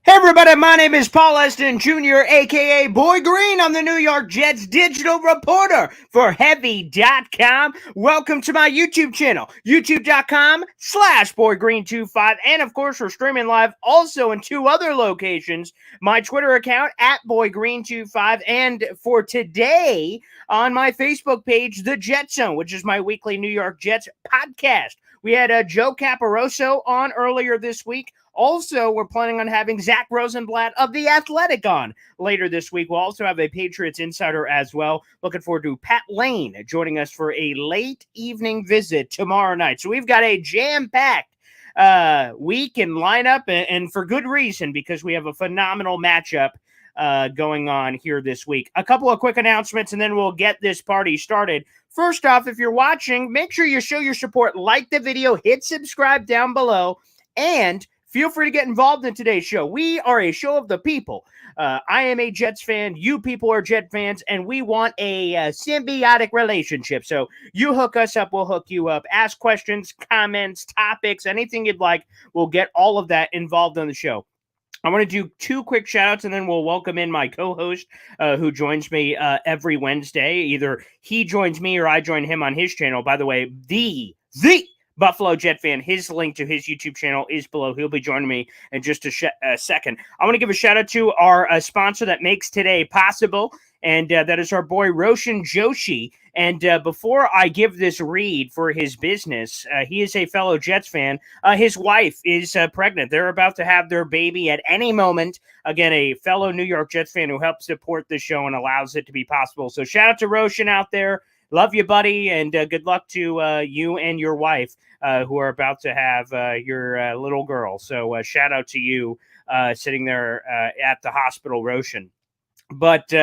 Hey everybody, my name is Paul Eston Jr., aka Boy Green. I'm the New York Jets digital reporter for Heavy.com. Welcome to my YouTube channel, youtube.com/BoyGreen25. And of course, we're streaming live also in two other locations, my Twitter account at BoyGreen25, and for today on my Facebook page, The Jet Zone, which is my weekly New York Jets podcast. We had Joe Caporoso on earlier this week. Also, we're planning on having Zach Rosenblatt of The Athletic on later this week. We'll also have a Patriots insider as well. Looking forward to Pat Lane joining us for a late evening visit tomorrow night. So we've got a jam-packed week and lineup, and for good reason, because we have a phenomenal matchup going on here this week. A couple of quick announcements, and then we'll get this party started. First off, if you're watching, make sure you show your support. Like the video, hit subscribe down below, and feel free to get involved in today's show. We are a show of the people. I am a Jets fan. You people are Jet fans, and we want a symbiotic relationship. So you hook us up, we'll hook you up. Ask questions, comments, topics, anything you'd like. We'll get all of that involved on the show. I want to do two quick shout-outs, and then we'll welcome in my co-host who joins me every Wednesday. Either he joins me or I join him on his channel. By the way, the Buffalo Jet fan. His link to his YouTube channel is below. He'll be joining me in just a second. I want to give a shout out to our sponsor that makes today possible, and that is our boy Roshan Joshi. And before I give this read for his business, he is a fellow Jets fan. His wife is pregnant. They're about to have their baby at any moment. Again, a fellow New York Jets fan who helps support the show and allows it to be possible. So shout out to Roshan out there. Love you, buddy, and good luck to you and your wife who are about to have your little girl. So shout out to you sitting there at the hospital, Roshan. But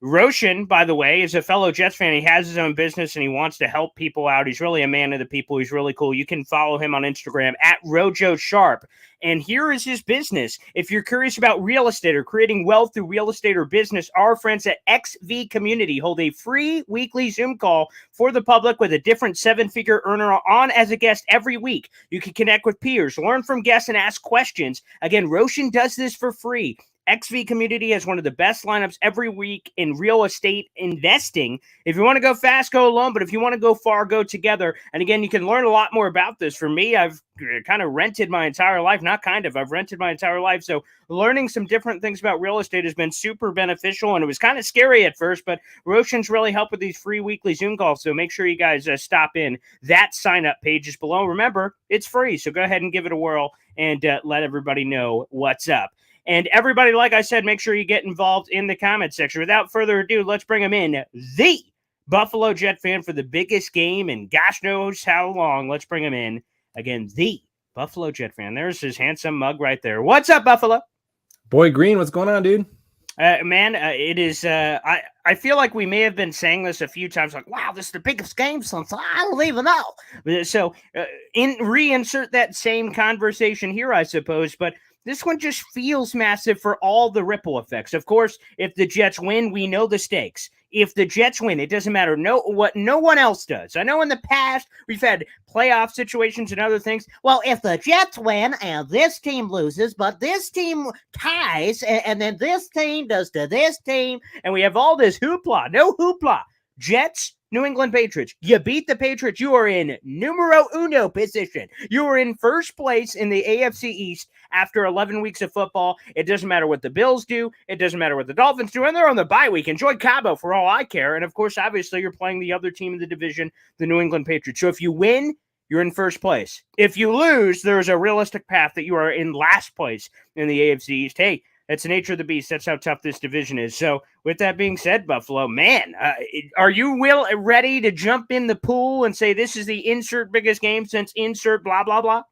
Roshan, by the way, is a fellow Jets fan. He has his own business, and he wants to help people out. He's really a man of the people. He's really cool. You can follow him on Instagram at Rojo Sharp. And here is his business. If you're curious about real estate or creating wealth through real estate or business, our friends at XV Community hold a free weekly Zoom call for the public with a different seven-figure earner on as a guest every week. You can connect with peers, learn from guests, and ask questions. Again, Roshan does this for free. XV Community has one of the best lineups every week in real estate investing. If you want to go fast, go alone. But if you want to go far, go together. And again, you can learn a lot more about this. For me, I've kind of rented my entire life. I've rented my entire life. So learning some different things about real estate has been super beneficial. And it was kind of scary at first, but Roshan's really helped with these free weekly Zoom calls. So make sure you guys stop in. That sign-up page is below. Remember, it's free. So go ahead and give it a whirl and let everybody know what's up. And everybody, like I said, make sure you get involved in the comment section. Without further ado, let's bring him in. The Buffalo Jet fan for the biggest game in gosh knows how long. Let's bring him in. Again, the Buffalo Jet fan. There's his handsome mug right there. What's up, Buffalo? Boy Green, what's going on, dude? It is, I feel like we may have been saying this a few times, like, wow, this is the biggest game since I don't even know. So reinsert that same conversation here, I suppose, but this one just feels massive for all the ripple effects. Of course, if the Jets win, we know the stakes. If the Jets win, it doesn't matter what no one else does. I know in the past we've had playoff situations and other things. Well, if the Jets win and this team loses, but this team ties, and then this team does to this team, and we have all this hoopla. No hoopla. Jets, New England Patriots. You beat the Patriots. You are in numero uno position. You are in first place in the AFC East after 11 weeks of football. It doesn't matter what the Bills do. It doesn't matter what the Dolphins do. And they're on the bye week. Enjoy Cabo for all I care. And, of course, obviously, you're playing the other team in the division, the New England Patriots. So if you win, you're in first place. If you lose, there's a realistic path that you are in last place in the AFC East. Hey, that's the nature of the beast. That's how tough this division is. So with that being said, Buffalo, man, are you ready to jump in the pool and say this is the insert biggest game since insert blah, blah, blah?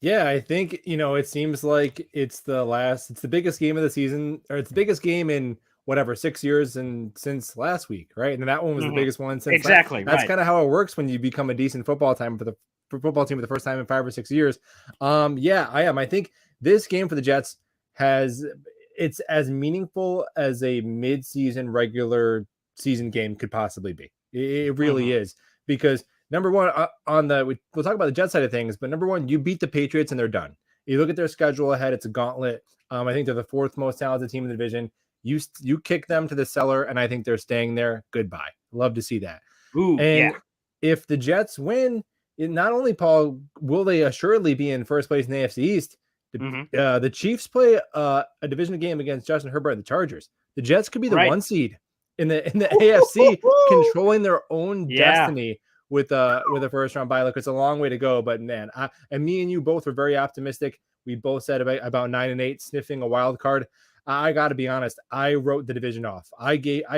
Yeah, I think, it seems like it's the biggest game of the season, or it's the biggest game in 6 years and since last week, right? And that one was the biggest one since exactly. That's kind of how it works when you become a decent football team for football team for the first time in 5 or 6 years. Yeah, I am. I think this game for the Jets it's as meaningful as a mid-season regular season game could possibly be. It really is, because number one, we'll talk about the Jets side of things, but number one, you beat the Patriots and they're done. You look at their schedule ahead; it's a gauntlet. I think they're the 4th most talented team in the division. You kick them to the cellar, and I think they're staying there. Goodbye. Love to see that. Ooh, And yeah. if the Jets win, not only, Paul, will they assuredly be in first place in the AFC East, the Chiefs play a division game against Justin Herbert and the Chargers. The Jets could be the 1 seed in the AFC, controlling their own destiny with a first round bye. Look, it's a long way to go, but man, and me and you both were very optimistic. We both said about 9-8, sniffing a wild card. I got to be honest. I wrote the division off. I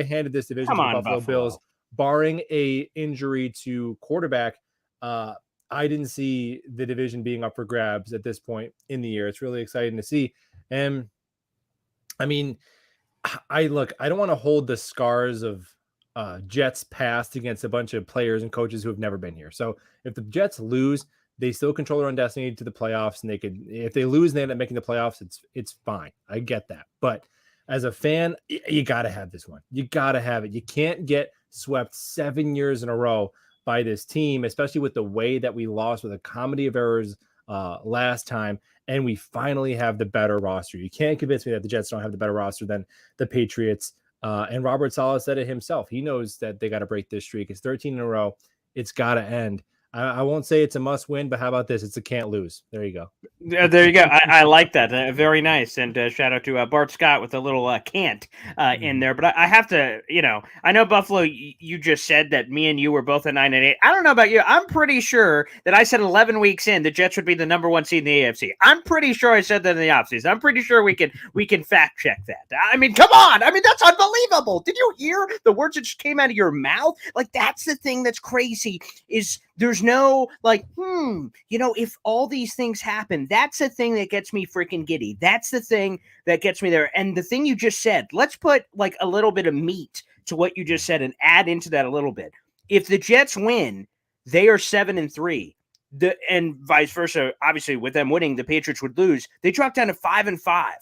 handed this division to the Buffalo Bills, barring a injury to quarterback. I didn't see the division being up for grabs at this point in the year. It's really exciting to see. And I mean, I don't want to hold the scars of Jets past against a bunch of players and coaches who have never been here. So if the Jets lose, they still control their own destiny to the playoffs, and if they lose and they end up making the playoffs, it's fine. I get that. But as a fan, you got to have this one. You got to have it. You can't get swept 7 years in a row by this team, especially with the way that we lost with a comedy of errors last time, and we finally have the better roster. You can't convince me that the Jets don't have the better roster than the Patriots. And Robert Saleh said it himself. He knows that they got to break this streak. It's 13 in a row. It's got to end. I won't say it's a must win, but how about this? It's a can't lose. There you go. There you go. I like that. Very nice. And shout out to Bart Scott with a little can't in there. But I have to, I know Buffalo, you just said that me and you were both at 9-8. I don't know about you. I'm pretty sure that I said 11 weeks in, the Jets would be the number 1 seed in the AFC. I'm pretty sure I said that in the offseason. I'm pretty sure we can fact check that. I mean, come on. I mean, that's unbelievable. Did you hear the words that just came out of your mouth? Like, that's the thing that's crazy is there's no if all these things happen, that's the thing that gets me freaking giddy. That's the thing that gets me there. And the thing you just said, let's put like a little bit of meat to what you just said and add into that a little bit. If the Jets win, they are 7-3. And vice versa. Obviously, with them winning, the Patriots would lose. They drop down to 5-5.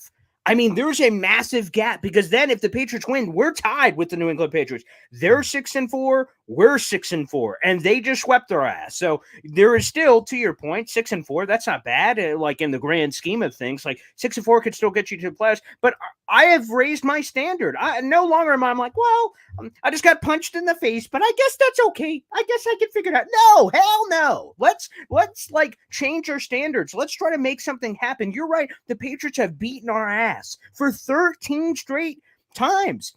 I mean, there's a massive gap because then if the Patriots win, we're tied with the New England Patriots. They're 6-4, we're 6-4, and they just swept their ass. So there is still, to your point, 6-4. That's not bad. Like in the grand scheme of things, like 6-4 could still get you to the playoffs. But I have raised my standard. I no longer am I like, well, I just got punched in the face, but I guess that's okay. I guess I can figure it out. No, hell no. Let's like change our standards. Let's try to make something happen. You're right. The Patriots have beaten our ass for 13 straight times.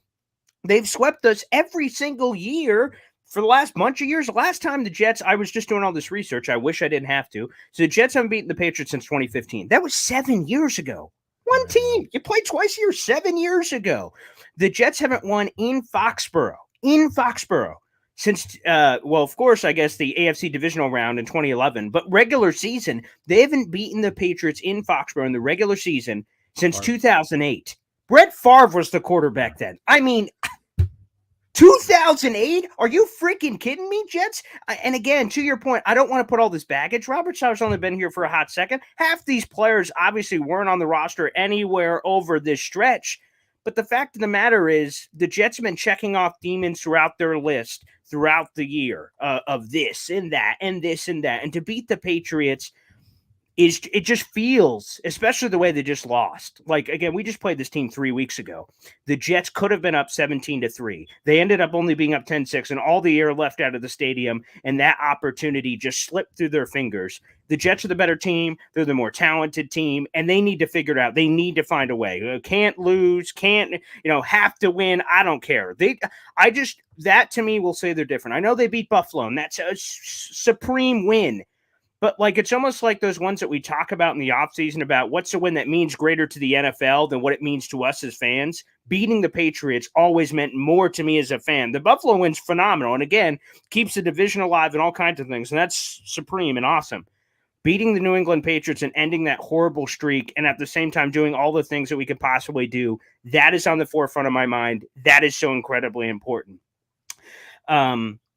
They've swept us every single year for the last bunch of years. Last time the Jets, I was just doing all this research. I wish I didn't have to. So the Jets haven't beaten the Patriots since 2015. That was 7 years ago. One team. You played twice a year 7 years ago. The Jets haven't won in Foxborough. Since, of course, I guess the AFC divisional round in 2011. But regular season, they haven't beaten the Patriots in Foxborough in the regular season since 2008. Brett Favre was the quarterback then. I mean, 2008? Are you freaking kidding me, Jets? And again, to your point, I don't want to put all this baggage. Robert Saleh's only been here for a hot second. Half these players obviously weren't on the roster anywhere over this stretch. But the fact of the matter is the Jets have been checking off demons throughout their list throughout the year of this and that and this and that. And to beat the Patriots, it just feels, especially the way they just lost. Like, again, we just played this team 3 weeks ago. The Jets could have been up 17-3. They ended up only being up 10-6, and all the air left out of the stadium, and that opportunity just slipped through their fingers. The Jets are the better team. They're the more talented team, and they need to figure it out. They need to find a way. Can't lose, can't, have to win. I don't care. That to me will say they're different. I know they beat Buffalo, and that's a supreme win. But it's almost like those ones that we talk about in the offseason about what's a win that means greater to the NFL than what it means to us as fans. Beating the Patriots always meant more to me as a fan. The Buffalo win's phenomenal. And again, keeps the division alive and all kinds of things. And that's supreme and awesome. Beating the New England Patriots and ending that horrible streak and at the same time doing all the things that we could possibly do, that is on the forefront of my mind. That is so incredibly important.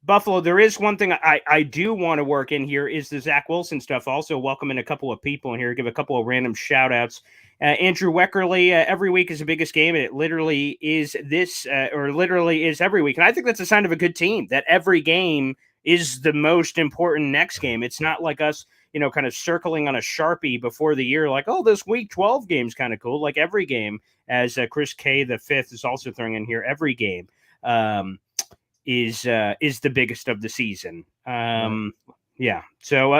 Buffalo, there is one thing I do want to work in here is the Zach Wilson stuff. Also, welcoming a couple of people in here, give a couple of random shout outs. Andrew Weckerly, every week is the biggest game, and it literally is literally is every week. And I think that's a sign of a good team, that every game is the most important next game. It's not like us kind of circling on a Sharpie before the year, like, oh, this week 12 game's kind of cool. Like every game, as Chris K the fifth is also throwing in here, every game is the biggest of the season. Yeah. So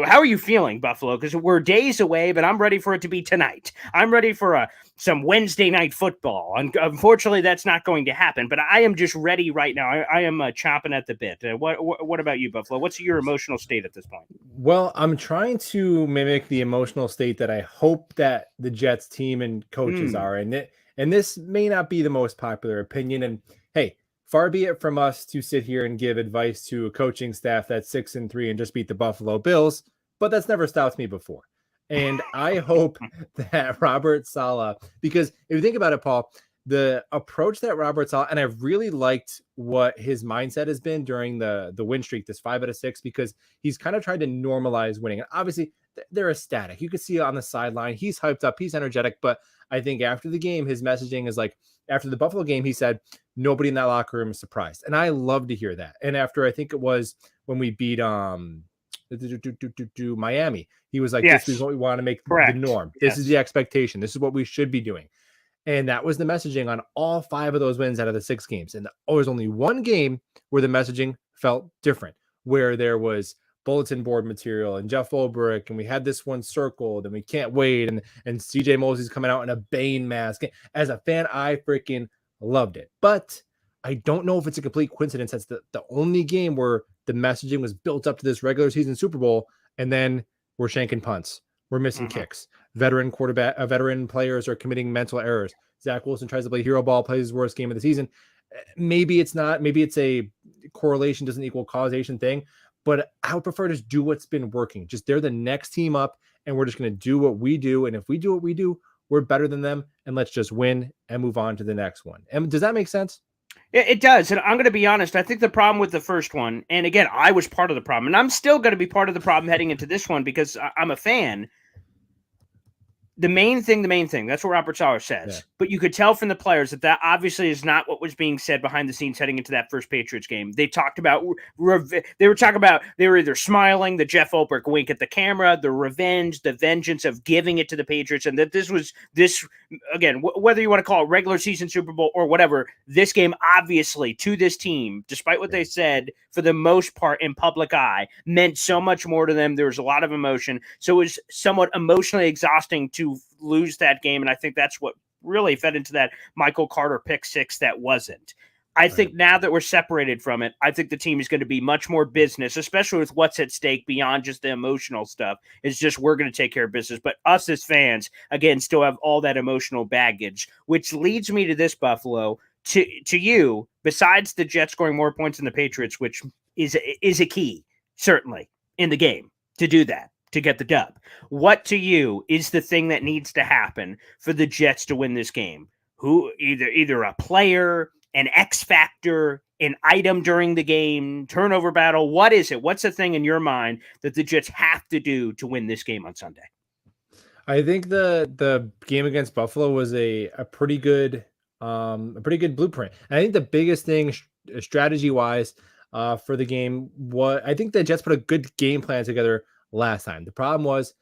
how are you feeling, Buffalo? Because we're days away, but I'm ready for it to be tonight. I'm ready for some Wednesday night football. Unfortunately, that's not going to happen. But I am just ready right now. I am chomping at the bit. What about you, Buffalo? What's your emotional state at this point? Well, I'm trying to mimic the emotional state that I hope that the Jets team and coaches are, and this may not be the most popular opinion. And hey, far be it from us to sit here and give advice to a coaching staff that's 6-3 and just beat the Buffalo Bills, but that's never stopped me before. And I hope that Robert Saleh, because if you think about it, Paul, the approach that Robert Saleh, and I've really liked what his mindset has been during the win streak, this 5 out of 6, because he's kind of tried to normalize winning. And obviously, they're ecstatic. You can see it on the sideline. He's hyped up. He's energetic. But I think after the game, his messaging is like, after the Buffalo game, he said, nobody in that locker room is surprised. And I love to hear that. And after, I think it was when we beat Miami, he was like, yes. This is what we want to make Correct. the norm. This is the expectation. This is what we should be doing. And that was the messaging on all 5 of those wins out of the 6 games. And there was only one game where the messaging felt different, where there was bulletin board material and Jeff Ulbrich, and we had this one circled, and we can't wait. And CJ Mosley's coming out in a Bane mask. As a fan, I freaking loved it. But I don't know if it's a complete coincidence. That's the only game where the messaging was built up to this regular season Super Bowl, and then we're shanking punts. We're missing kicks. Veteran players are committing mental errors. Zach Wilson tries to play hero ball, plays his worst game of the season. Maybe it's not. Maybe it's a correlation doesn't equal causation thing. But I would prefer to just do what's been working. Just they're the next team up, and we're just going to do what we do. And if we do what we do, we're better than them. And let's just win and move on to the next one. And does that make sense? It does. And I'm going to be honest. I think the problem with the first one, and again, I was part of the problem, and I'm still going to be part of the problem heading into this one because I'm a fan. The main thing, that's what Robert Saleh says. Yeah. But you could tell from the players that obviously is not what was being said behind the scenes heading into that first Patriots game. They talked about, they were either smiling, the Jeff Ulbrich wink at the camera, the revenge, the vengeance of giving it to the Patriots, and that this, again, whether you want to call it regular season Super Bowl or whatever, this game obviously to this team, despite what they said, for the most part in public eye, meant so much more to them. There was a lot of emotion. So it was somewhat emotionally exhausting to lose that game, and I think that's what really fed into that Michael Carter pick 6 that wasn't. I think now that we're separated from it, I think the team is going to be much more business, especially with what's at stake beyond just the emotional stuff. It's just we're going to take care of business. But us as fans, again, still have all that emotional baggage, which leads me to this, Buffalo, to you, besides the Jets scoring more points than the Patriots, which is a key, certainly, in the game to do that, to get the dub. What to you is the thing that needs to happen for the Jets to win this game? Who either a player, an X factor, an item during the game, turnover battle? What is it? What's the thing in your mind that the Jets have to do to win this game on Sunday? I think the game against Buffalo was a pretty good blueprint. And I think the biggest thing strategy wise for the game, I think the Jets put a good game plan together last time. The problem was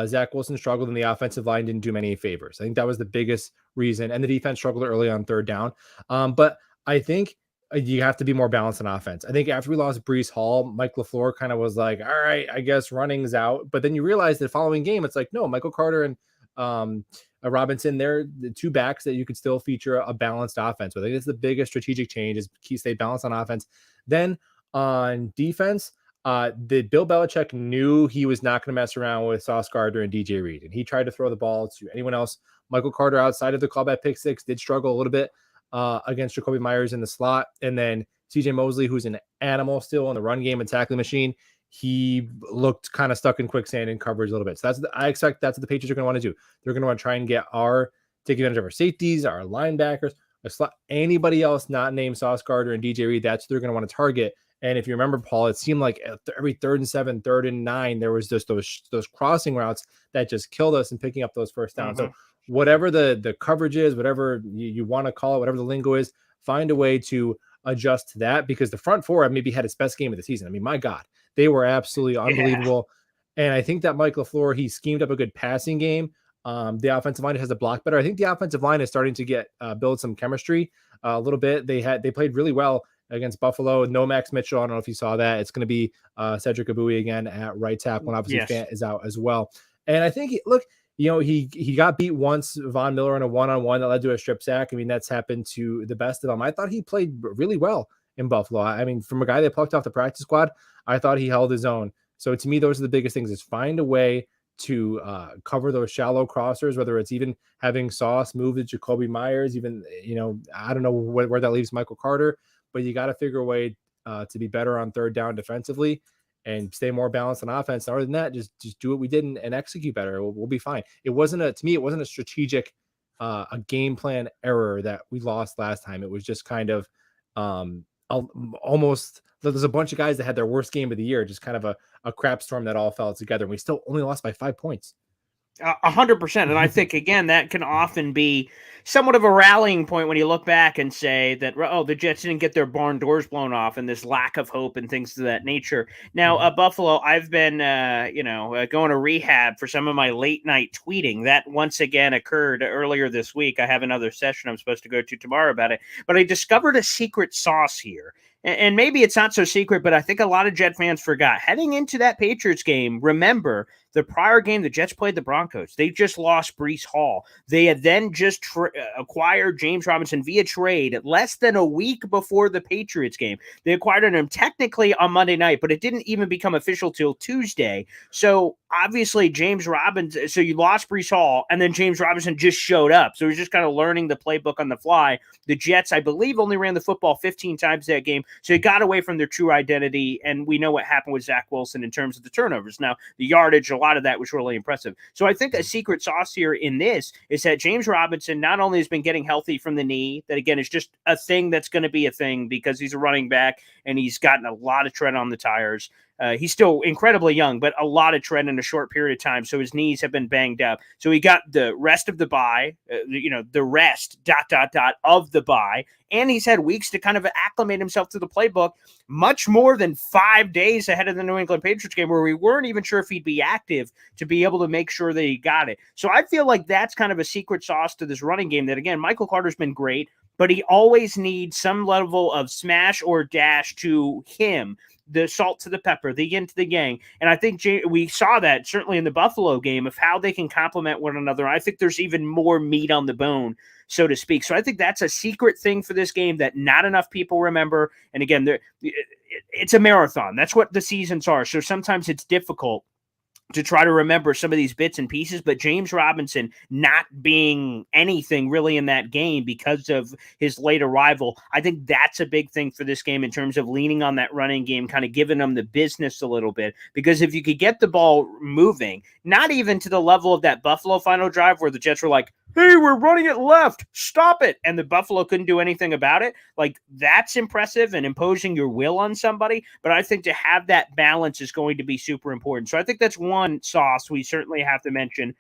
Zach Wilson struggled and the offensive line didn't do many favors. I think that was the biggest reason. And the defense struggled early on 3rd down. But I think you have to be more balanced on offense. I think after we lost Breece Hall, Mike LaFleur kind of was like, all right, I guess running's out. But then you realize the following game, it's like, no, Michael Carter and Robinson, they're the 2 backs that you could still feature a balanced offense with. I think it's the biggest strategic change is stay balanced on offense. Then on defense, the Bill Belichick knew he was not going to mess around with Sauce Gardner and DJ Reed, and he tried to throw the ball to anyone else. Michael Carter, outside of the callback pick 6, did struggle a little bit against Jacoby Myers in the slot, and then CJ Mosley, who's an animal still in the run game and tackling machine, he looked kind of stuck in quicksand in coverage a little bit. So I expect that's what the Patriots are going to want to do. They're going to want to try and take advantage of our safeties, our linebackers, anybody else not named Sauce Gardner and DJ Reed. That's what they're going to want to target. And if you remember, Paul, it seemed like every 3rd and 7, 3rd and 9, there was just those crossing routes that just killed us in picking up those first downs. So whatever the coverage is, whatever you want to call it, whatever the lingo is, find a way to adjust to that, because the front four have maybe had its best game of the season. I mean, my God, they were absolutely unbelievable. And I think that Mike LaFleur, he schemed up a good passing game. The offensive line has to block better. I think the offensive line is starting to get build some chemistry a little bit. They played really well against Buffalo. No Max Mitchell. I don't know if you saw that. It's going to be Cedric Abui again at right tackle, and obviously Fant is out as well. And I think, look, he got beat once, Von Miller, in a one-on-one that led to a strip sack. I mean, that's happened to the best of them. I thought he played really well in Buffalo. I mean, from a guy that plucked off the practice squad, I thought he held his own. So to me, those are the biggest things, is find a way to cover those shallow crossers, whether it's even having Sauce move to Jacoby Myers, even, I don't know where that leaves Michael Carter, but you got to figure a way to be better on third down defensively and stay more balanced on offense. And other than that, just do what we did and execute better. We'll be fine. It wasn't a strategic, a game plan error that we lost last time. It was just kind of almost, there's a bunch of guys that had their worst game of the year, just kind of a crap storm that all fell together. And we still only lost by 5 points. 100%. And I think, again, that can often be somewhat of a rallying point when you look back and say that, the Jets didn't get their barn doors blown off, and this lack of hope and things of that nature. Now, Buffalo, I've been, going to rehab for some of my late night tweeting. That once again occurred earlier this week. I have another session I'm supposed to go to tomorrow about it, but I discovered a secret sauce here. And maybe it's not so secret, but I think a lot of Jet fans forgot. Heading into that Patriots game, remember, the prior game, the Jets played the Broncos. They just lost Breece Hall. They had then just acquired James Robinson via trade less than a week before the Patriots game. They acquired him technically on Monday night, but it didn't even become official till Tuesday. So obviously James Robinson, so you lost Breece Hall, and then James Robinson just showed up. So he's just kind of learning the playbook on the fly. The Jets, I believe, only ran the football 15 times that game. So he got away from their true identity, and we know what happened with Zach Wilson in terms of the turnovers. Now, the yardage, a lot of that was really impressive. So I think a secret sauce here in this is that James Robinson not only has been getting healthy from the knee, that again is just a thing that's going to be a thing because he's a running back and he's gotten a lot of tread on the tires. He's still incredibly young, but a lot of tread in a short period of time. So his knees have been banged up. So he got the rest of the bye, the rest ... of the bye. And he's had weeks to kind of acclimate himself to the playbook, much more than 5 days ahead of the New England Patriots game, where we weren't even sure if he'd be active to be able to make sure that he got it. So I feel like that's kind of a secret sauce to this running game that, again, Michael Carter's been great, but he always needs some level of smash or dash to him. The salt to the pepper, the yin to the yang. And I think we saw that certainly in the Buffalo game of how they can complement one another. I think there's even more meat on the bone, so to speak. So I think that's a secret thing for this game that not enough people remember. And again, it's a marathon. That's what the seasons are. So sometimes it's difficult to try to remember some of these bits and pieces, but James Robinson not being anything really in that game because of his late arrival, I think that's a big thing for this game in terms of leaning on that running game, kind of giving them the business a little bit, because if you could get the ball moving, not even to the level of that Buffalo final drive where the Jets were like, hey, we're running it left, stop it, and the Buffalo couldn't do anything about it, like that's impressive and imposing your will on somebody, but I think to have that balance is going to be super important. So I think that's one sauce we certainly have to mention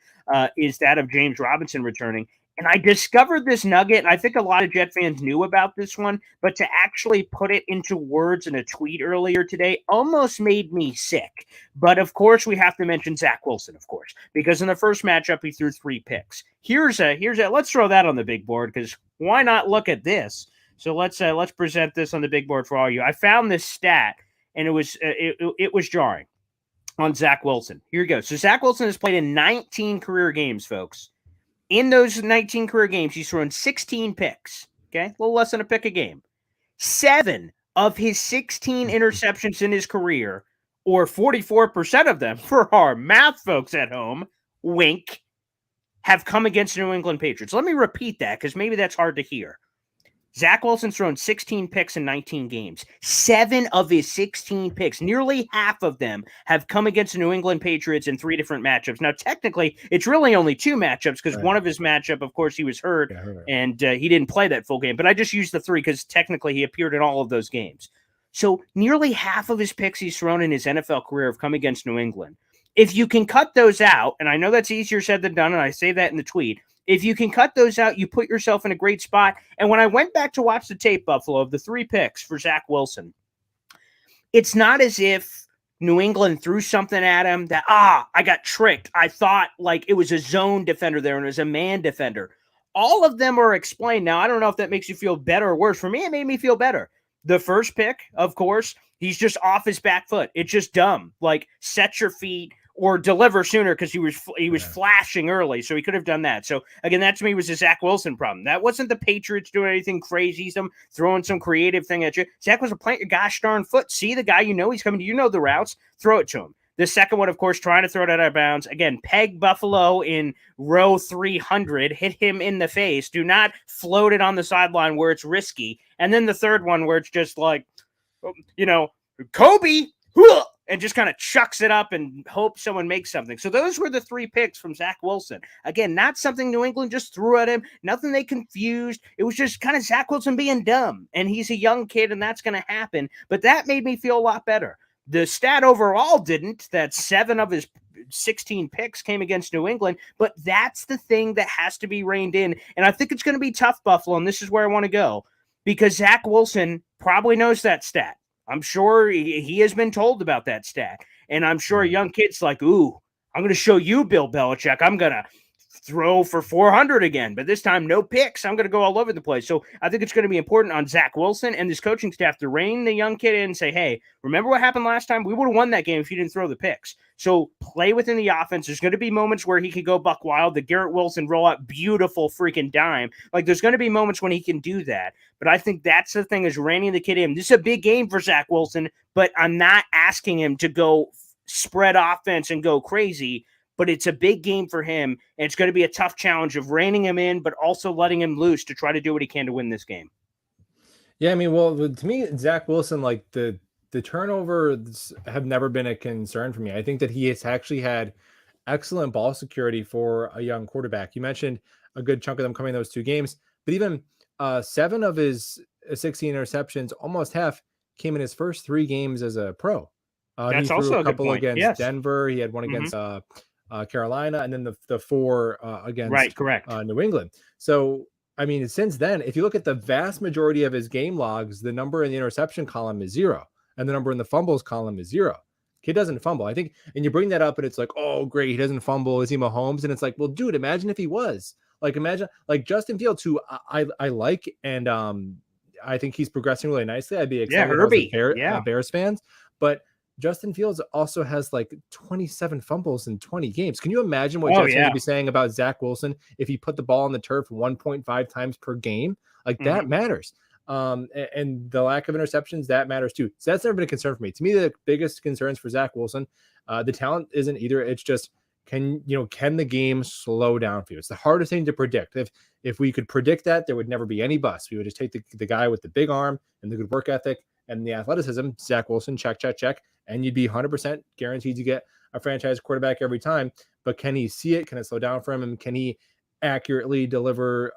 is that of James Robinson returning. And I discovered this nugget, and I think a lot of Jet fans knew about this one, but to actually put it into words in a tweet earlier today almost made me sick. But of course, we have to mention Zach Wilson, of course, because in the first matchup, he threw 3 picks. Here's a, let's throw that on the big board, because why not look at this? So let's present this on the big board for all of you. I found this stat, and it was jarring on Zach Wilson. Here you go. So Zach Wilson has played in 19 career games, folks. In those 19 career games, he's thrown 16 picks, okay? A little less than a pick a game. 7 of his 16 interceptions in his career, or 44% of them for our math folks at home, wink, have come against the New England Patriots. Let me repeat that because maybe that's hard to hear. Zach Wilson's thrown 16 picks in 19 games. 7 of his 16 picks, nearly half of them, have come against the New England Patriots in 3 different matchups. Now, technically, it's really only 2 matchups because one of his matchup, of course, he was hurt, and he didn't play that full game. But I just used the 3 because technically he appeared in all of those games. So nearly half of his picks he's thrown in his NFL career have come against New England. If you can cut those out, and I know that's easier said than done, and I say that in the tweet, If you can cut those out, you put yourself in a great spot. And when I went back to watch the tape, Buffalo, of the 3 picks for Zach Wilson, it's not as if New England threw something at him that, I got tricked. I thought like it was a zone defender there and it was a man defender. All of them are explained. Now, I don't know if that makes you feel better or worse. For me, it made me feel better. The first pick, of course, he's just off his back foot. It's just dumb. Like, set your feet or deliver sooner, because he was flashing early, so he could have done that. So again, that to me was a Zach Wilson problem. That wasn't the Patriots doing anything crazy, some throwing some creative thing at you. Zach was plant your gosh darn foot. See the guy, he's coming. You know the routes. Throw it to him. The second one, of course, trying to throw it out of bounds. Again, peg Buffalo in row 300, hit him in the face. Do not float it on the sideline where it's risky. And then the third one where it's just like, Kobe, and just kind of chucks it up and hopes someone makes something. So those were the 3 picks from Zach Wilson. Again, not something New England just threw at him, nothing they confused. It was just kind of Zach Wilson being dumb. And he's a young kid, and that's going to happen. But that made me feel a lot better. The stat overall didn't, that 7 of his 16 picks came against New England, but that's the thing that has to be reined in. And I think it's going to be tough, Buffalo, and this is where I want to go, because Zach Wilson probably knows that stat. I'm sure he has been told about that stat. And I'm sure a young kid's like, ooh, I'm going to show you, Bill Belichick. I'm going to throw for 400 again, but this time no picks. I'm going to go all over the place. So I think it's going to be important on Zach Wilson and this coaching staff to rein the young kid in and say, hey, remember what happened last time? We would have won that game if you didn't throw the picks. So play within the offense. There's going to be moments where he could go buck wild. The Garrett Wilson roll out beautiful freaking dime. Like, there's going to be moments when he can do that. But I think that's the thing, is reining the kid in. This is a big game for Zach Wilson, but I'm not asking him to go spread offense and go crazy. But it's a big game for him, and it's going to be a tough challenge of reining him in, but also letting him loose to try to do what he can to win this game. Yeah, I mean, well, to me, Zach Wilson, like the turnovers have never been a concern for me. I think that he has actually had excellent ball security for a young quarterback. You mentioned a good chunk of them coming in those 2 games, but even 7 of his 16 interceptions, almost half, came in his first 3 games as a pro. That's he threw also a couple against yes. Denver. He had one against Carolina, and then the 4 against New England. So, I mean, since then, if you look at the vast majority of his game logs, the number in the interception column is 0, and the number in the fumbles column is 0. Kid doesn't fumble. I think, and you bring that up, and it's like, oh, great, he doesn't fumble. Is he Mahomes? And it's like, well, dude, imagine if he was. Like, imagine, like, Justin Fields, who I like, and I think he's progressing really nicely. I'd be excited Herbie. Bears fans, but Justin Fields also has like 27 fumbles in 20 games. Can you imagine what Jets fans would be saying about Zach Wilson if he put the ball on the turf 1.5 times per game? Like, that matters. And the lack of interceptions, that matters too. So that's never been a concern for me. To me, the biggest concerns for Zach Wilson, the talent isn't either. It's just, can the game slow down for you? It's the hardest thing to predict. If we could predict that, there would never be any bust. We would just take the guy with the big arm and the good work ethic and the athleticism, Zach Wilson, check, and you'd be 100% guaranteed to get a franchise quarterback every time. But can he see it? Can it slow down for him? And can he accurately deliver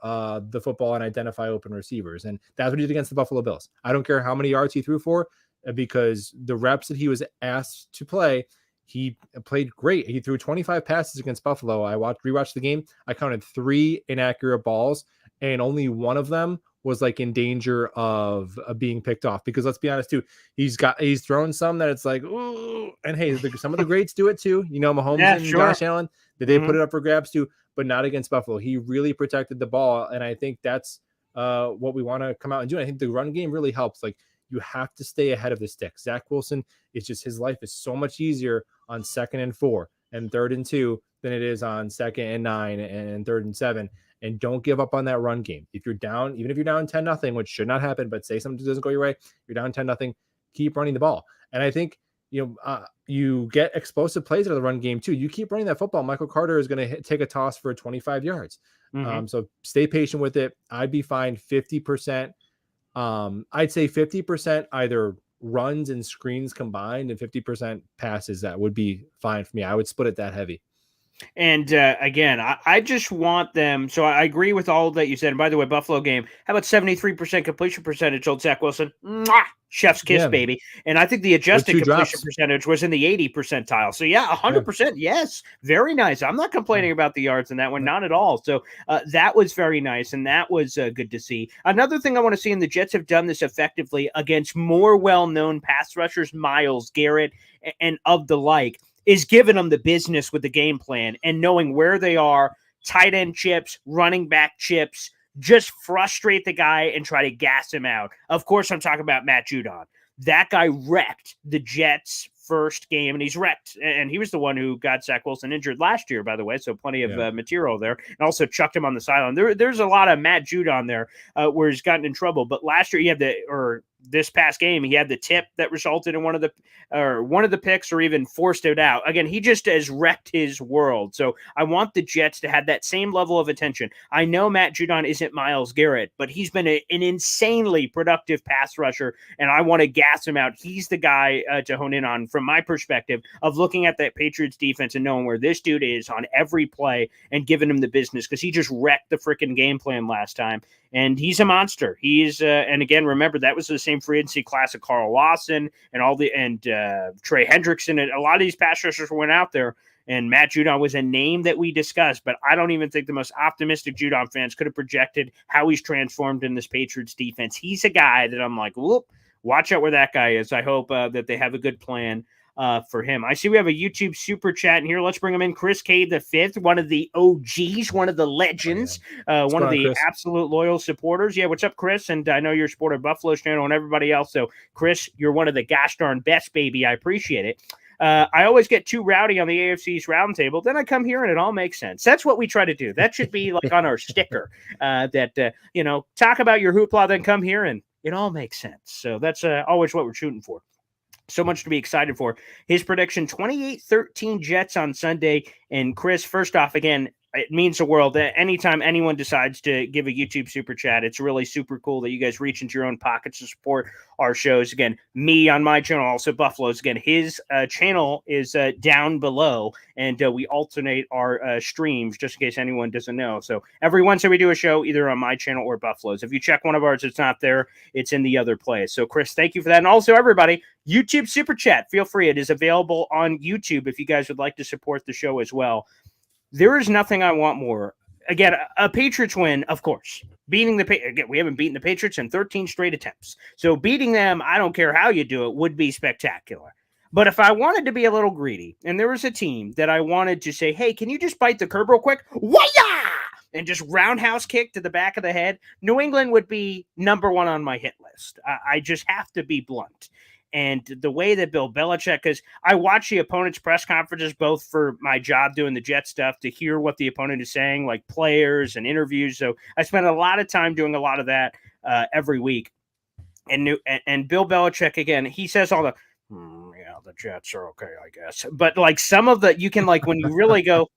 the football and identify open receivers? And that's what he did against the Buffalo Bills. I don't care how many yards he threw for, because the reps that he was asked to play, he played great. He threw 25 passes against Buffalo. I rewatched the game. I counted 3 inaccurate balls, and only one of them was like in danger of being picked off, because let's be honest too, he's thrown some that it's like, ooh, and hey, some of the greats do it too. Mahomes and Josh Allen, did they put it up for grabs too, but not against Buffalo. He really protected the ball. And I think that's what we want to come out and do. And I think the run game really helps. Like, you have to stay ahead of the stick. Zach Wilson, it's just, his life is so much easier on 2nd and 4 and 3rd and 2 than it is on 2nd and 9 and 3rd and 7. And don't give up on that run game. If you're down, even if you're down 10-0, which should not happen, but say something doesn't go your way, you're down 10-0, keep running the ball. And I think, you get explosive plays out of the run game too. You keep running that football, Michael Carter is going to take a toss for 25 yards. So stay patient with it. I'd be fine 50%. I'd say 50% either runs and screens combined and 50% passes. That would be fine for me. I would split it that heavy. And again, I just want them. So I agree with all that you said. And by the way, Buffalo game, how about 73% completion percentage, old Zach Wilson? Mwah! Chef's kiss, Yeah, baby. And I think the with adjusted 2 completion drops. percentage was in the 80 percentile. So yeah, Yeah, 100%. Yes. Very nice. I'm not yeah, complaining about the yards in that one, yeah, not at all. So that was very nice. And that was good to see. Another thing I want to see, and the Jets have done this effectively against more well known pass rushers, Miles Garrett, and of the like, is giving them the business with the game plan and knowing where they are, tight end chips, running back chips, just frustrate the guy and try to gas him out. Of course, I'm talking about Matt Judon. That guy wrecked the Jets' first game, and he's wrecked. And he was the one who got Zach Wilson injured last year, by the way, so plenty of yeah. material there. And also chucked him on the sideline. There's a lot of Matt Judon there where he's gotten in trouble. But last year, he had this past game, he had the tip that resulted in one of the picks, or even forced it out. Again, he just has wrecked his world. So I want the Jets to have that same level of attention. I know Matt Judon isn't Myles Garrett, but he's been an insanely productive pass rusher, and I want to gas him out. He's the guy to hone in on from my perspective of looking at that Patriots defense and knowing where this dude is on every play and giving him the business, because he just wrecked the freaking game plan last time. And he's a monster. He's and again, remember, that was the same free agency class of Carl Lawson and Trey Hendrickson, and a lot of these pass rushers went out there. And Matt Judon was a name that we discussed, but I don't even think the most optimistic Judon fans could have projected how he's transformed in this Patriots defense. He's a guy that I'm like, whoop, watch out where that guy is. I hope that they have a good plan for him. I see we have a YouTube super chat in here. Let's bring him in. Chris K the fifth, one of the OGs, one of the legends, one of the Chris? absolute loyal supporters. Yeah, what's up, Chris? And I know you're a supporter of Buffalo's channel and everybody else. So, Chris, you're one of the gosh darn best, baby. I appreciate it. I always get too rowdy on the AFC's roundtable. Then I come here and it all makes sense. That's what we try to do. That should be like on our sticker. Talk about your hoopla, then come here and it all makes sense. So that's always what we're shooting for. So much to be excited for. His prediction, 28-13 Jets on Sunday. And Chris, first off, again, it means the world that anytime anyone decides to give a YouTube super chat, it's really super cool that you guys reach into your own pockets to support our shows. Again, me on my channel, also Buffalo's. Again, his channel is down below, and we alternate our streams just in case anyone doesn't know. So every Wednesday we do a show either on my channel or Buffalo's. If you check one of ours, it's not there. It's in the other place. So Chris, thank you for that. And also everybody, YouTube super chat, feel free. It is available on YouTube if you guys would like to support the show as well. There is nothing I want more. Again, a Patriots win, of course. Beating again, we haven't beaten the Patriots in 13 straight attempts. So beating them, I don't care how you do it, would be spectacular. But if I wanted to be a little greedy, and there was a team that I wanted to say, hey, can you just bite the curb real quick? Wah-ya! And just roundhouse kick to the back of the head, New England would be number one on my hit list. I just have to be blunt. And the way that Bill Belichick, because I watch the opponent's press conferences both for my job doing the Jet stuff to hear what the opponent is saying, like players and interviews. So I spend a lot of time doing a lot of that every week. And Bill Belichick, again, he says all the, the Jets are okay, I guess. But like some of the, you can like when you really go,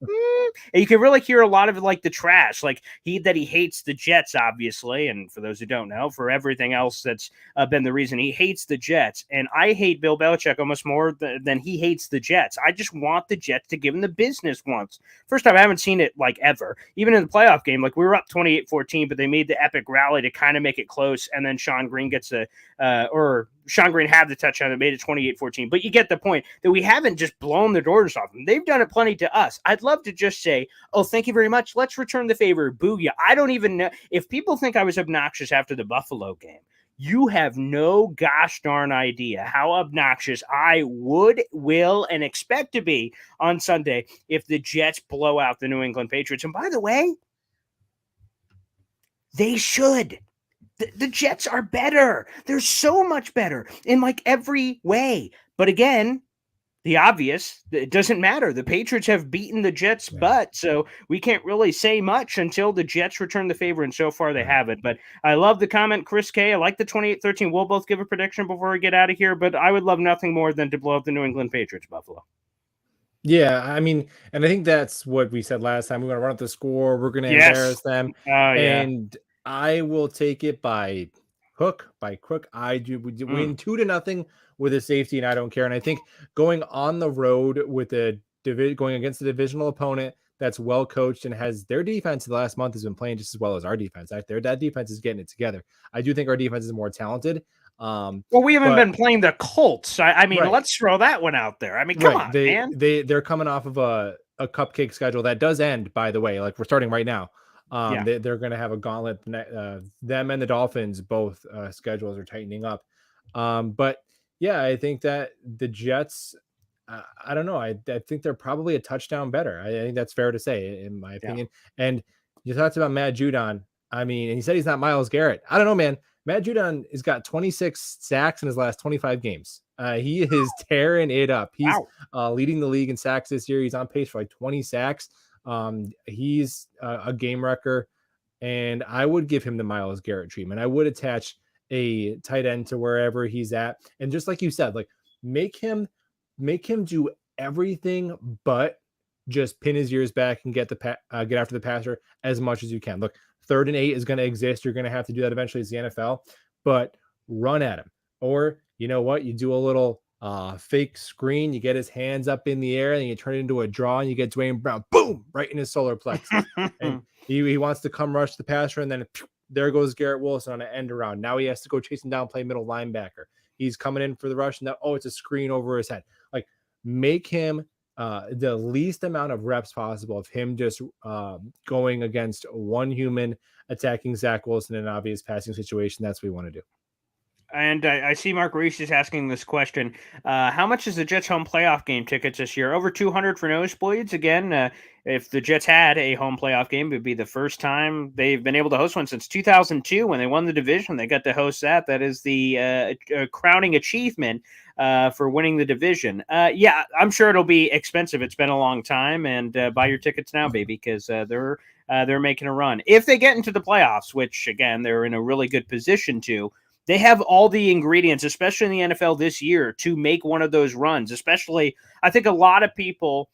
and you can really hear a lot of like the trash, like he hates the Jets, obviously. And for those who don't know, for everything else that's been the reason he hates the Jets. And I hate Bill Belichick almost more than he hates the Jets. I just want the Jets to give him the business once. First time, I haven't seen it like ever. Even in the playoff game, like we were up 28-14, but they made the epic rally to kind of make it close. And then Sean Green gets Sean Green had the touchdown that made it 28-14. But you get the point that we haven't just blown the doors off them. They've done it plenty to us. I'd love to just say, oh, thank you very much. Let's return the favor. Booyah. I don't even know. If people think I was obnoxious after the Buffalo game, you have no gosh darn idea how obnoxious I would, will, and expect to be on Sunday if the Jets blow out the New England Patriots. And by the way, they should. The Jets are better. They're so much better in like every way. But again, the obvious, it doesn't matter. The Patriots have beaten the Jets' butt, so we can't really say much until the Jets return the favor, and so far they haven't. But I love the comment, Chris K. I like the 28-13. We'll both give a prediction before we get out of here, but I would love nothing more than to blow up the New England Patriots, Buffalo. Yeah, I mean, and I think that's what we said last time. We're going to run up the score. We're going to embarrass them. And I will take it by hook, by crook. I do win 2-0 with a safety, and I don't care. And I think going on the road with a going against a divisional opponent that's well coached and has their defense the last month has been playing just as well as our defense. That defense is getting it together. I do think our defense is more talented. Well, we haven't been playing the Colts. I mean, right. Let's throw that one out there. I mean, come on, man. They're coming off of a cupcake schedule that does end, by the way. Like we're starting right now. They're going to have a gauntlet. Them and the Dolphins, both schedules are tightening up. But yeah, I think that the Jets, I don't know. I think they're probably a touchdown better. I think that's fair to say, in my opinion. Yeah. And you talked about Matt Judon. I mean, and he said he's not Myles Garrett. I don't know, man. Matt Judon has got 26 sacks in his last 25 games. He is tearing it up. He's leading the league in sacks this year. He's on pace for like 20 sacks. He's a game wrecker, and I would give him the Myles Garrett treatment. I would attach a tight end to wherever he's at, and just like you said, like make him do everything but just pin his ears back and get after the passer as much as you can. Look, 3rd and 8 is going to exist. You're going to have to do that eventually as the NFL, but run at him. Or you know what? You do a little fake screen. You get his hands up in the air and you turn it into a draw and you get Dwayne Brown, boom, right in his solar plexus. And he wants to come rush the passer, and then there goes Garrett Wilson on an end around. Now he has to go chase him down, play middle linebacker. He's coming in for the rush. And now, it's a screen over his head. Like make him the least amount of reps possible of him just going against one human attacking Zach Wilson in an obvious passing situation. That's what we want to do. And I see Mark Reese is asking this question. How much is the Jets home playoff game tickets this year? Over $200 for nosebleeds. Again, if the Jets had a home playoff game, it would be the first time they've been able to host one since 2002 when they won the division. They got to host that. That is the crowning achievement for winning the division. Yeah, I'm sure it'll be expensive. It's been a long time, and buy your tickets now, baby, because they're making a run. If they get into the playoffs, which, again, they're in a really good position to, they have all the ingredients, especially in the NFL this year, to make one of those runs. Especially, I think a lot of people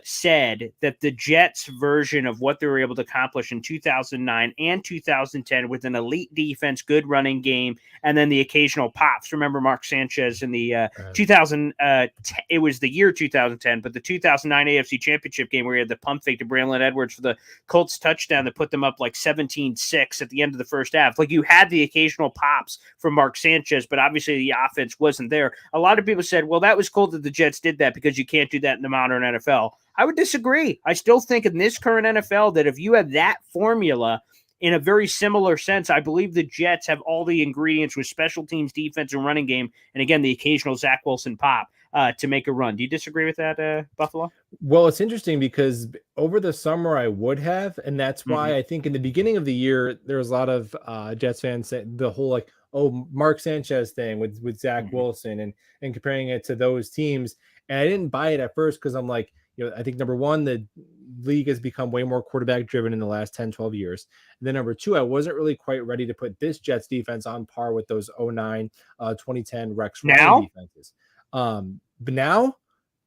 said that the Jets' version of what they were able to accomplish in 2009 and 2010 with an elite defense, good running game, and then the occasional pops. Remember Mark Sanchez in the it was the year 2010, but the 2009 AFC Championship game where he had the pump fake to Braylon Edwards for the Colts touchdown that put them up like 17-6 at the end of the first half. Like you had the occasional pops from Mark Sanchez, but obviously the offense wasn't there. A lot of people said, well, that was cool that the Jets did that because you can't do that in the modern NFL. I would disagree. I still think in this current NFL that if you have that formula in a very similar sense, I believe the Jets have all the ingredients with special teams, defense, and running game, and again, the occasional Zach Wilson pop to make a run. Do you disagree with that, Buffalo? Well, it's interesting because over the summer I would have, and that's why I think in the beginning of the year, there was a lot of Jets fans saying the whole like, Mark Sanchez thing with Zach Wilson and comparing it to those teams. And I didn't buy it at first because I'm like, I think number one, the league has become way more quarterback driven in the last 10, 12 years. And then number two, I wasn't really quite ready to put this Jets defense on par with those 2009, 2010 Rex Ryan defenses. But now,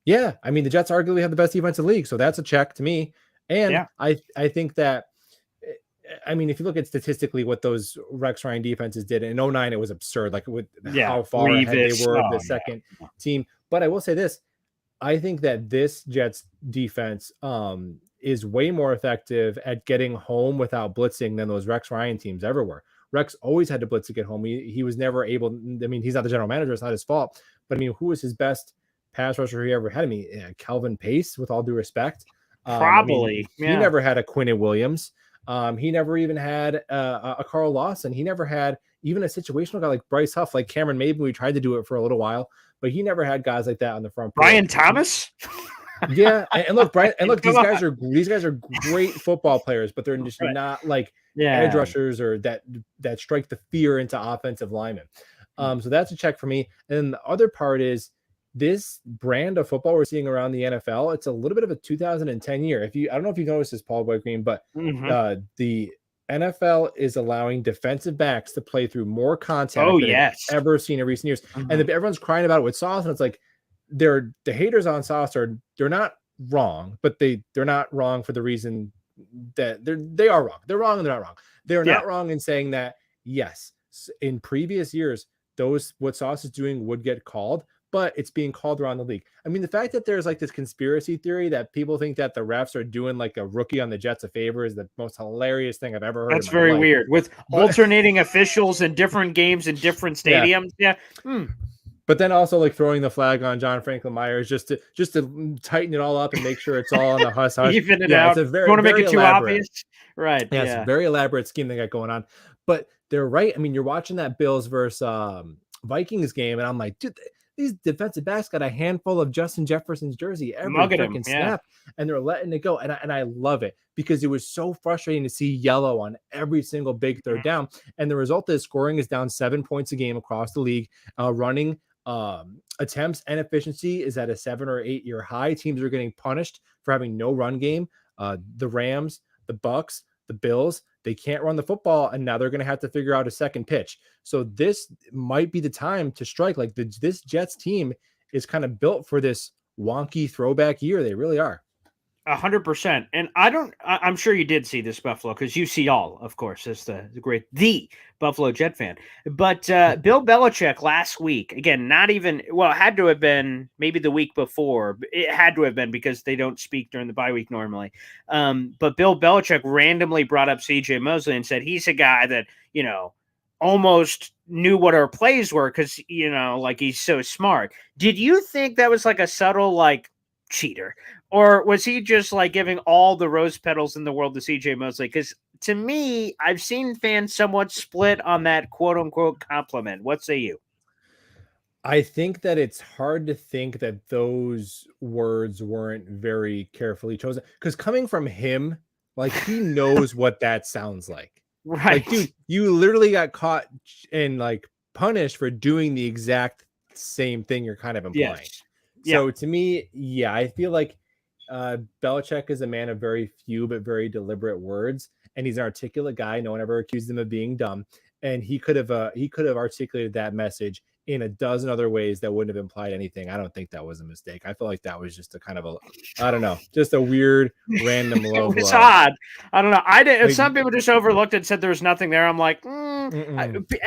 yeah, I mean, the Jets arguably have the best defense in the league. So that's a check to me. And I think that, I mean, if you look at statistically what those Rex Ryan defenses did in 2009, it was absurd. Like with how far ahead they were of the second team. But I will say this, I think that this Jets defense is way more effective at getting home without blitzing than those Rex Ryan teams ever were. Rex always had to blitz to get home. He was never able. I mean, he's not the general manager. It's not his fault. But I mean, who was his best pass rusher he ever had? I mean, Calvin Pace, with all due respect. Probably. He never had a Quinnen Williams. He never even had a Carl Lawson. He never had even a situational guy like Bryce Huff, like Cameron Maben. We tried to do it for a little while, but he never had guys like that on the front. Brian Thomas. Yeah, and look, Brian, and look, these guys are great football players, but they're just not like edge rushers or that strike the fear into offensive linemen. So that's a check for me. And the other part is this brand of football we're seeing around the NFL. It's a little bit of a 2010 year. I don't know if you've noticed this, Paul Boy Green, but the NFL is allowing defensive backs to play through more contact than I've ever seen in recent years. And everyone's crying about it with Sauce, and it's like the haters on Sauce they're not wrong, but they're not wrong for the reason that they are wrong. They're wrong and they're not wrong. They're not wrong in saying that, yes, in previous years, what Sauce is doing would get called, but it's being called around the league. I mean, the fact that there's like this conspiracy theory that people think that the refs are doing like a rookie on the Jets a favor is the most hilarious thing I've ever heard. That's in my very life. weird with alternating officials in different games in different stadiums. Yeah. But then also like throwing the flag on John Franklin Myers just to tighten it all up and make sure it's all on the hush hush. Even it out. It's a very, you want to make it too elaborate. obvious, right? Yeah, it's a very elaborate scheme they got going on. But they're right. I mean, you're watching that Bills versus Vikings game, and I'm like, dude, these defensive backs got a handful of Justin Jefferson's jersey every freaking snap, and they're letting it go. And I love it because it was so frustrating to see yellow on every single big third down. And the result is scoring is down 7 points a game across the league. Running attempts and efficiency is at a 7 or 8 year high. Teams are getting punished for having no run game. The Rams, the Bucks, the Bills, they can't run the football, and now they're going to have to figure out a second pitch. So this might be the time to strike. Like this Jets team is kind of built for this wonky throwback year. They really are. 100%. And I'm sure you did see this, Buffalo, because you see all, of course, as the Buffalo Jet fan. But Bill Belichick last week, again, it had to have been maybe the week before. It had to have been because they don't speak during the bye week normally. But Bill Belichick randomly brought up CJ Mosley and said he's a guy that, almost knew what our plays were because, like he's so smart. Did you think that was like a subtle, like, cheater? Or was he just like giving all the rose petals in the world to CJ Mosley? Because to me, I've seen fans somewhat split on that quote unquote compliment. What say you? I think that it's hard to think that those words weren't very carefully chosen because coming from him, like he knows what that sounds like. Right. Like, dude, you literally got caught and like punished for doing the exact same thing you're kind of implying. Yes. So to me, I feel like Belichick is a man of very few but very deliberate words, and he's an articulate guy. No one ever accused him of being dumb, and he could have articulated that message in a dozen other ways that wouldn't have implied anything. I don't think that was a mistake. I feel like that was just a kind of just a weird random low blow. It's odd. I don't know. I did. Like, some people just overlooked it and said there was nothing there. I'm like,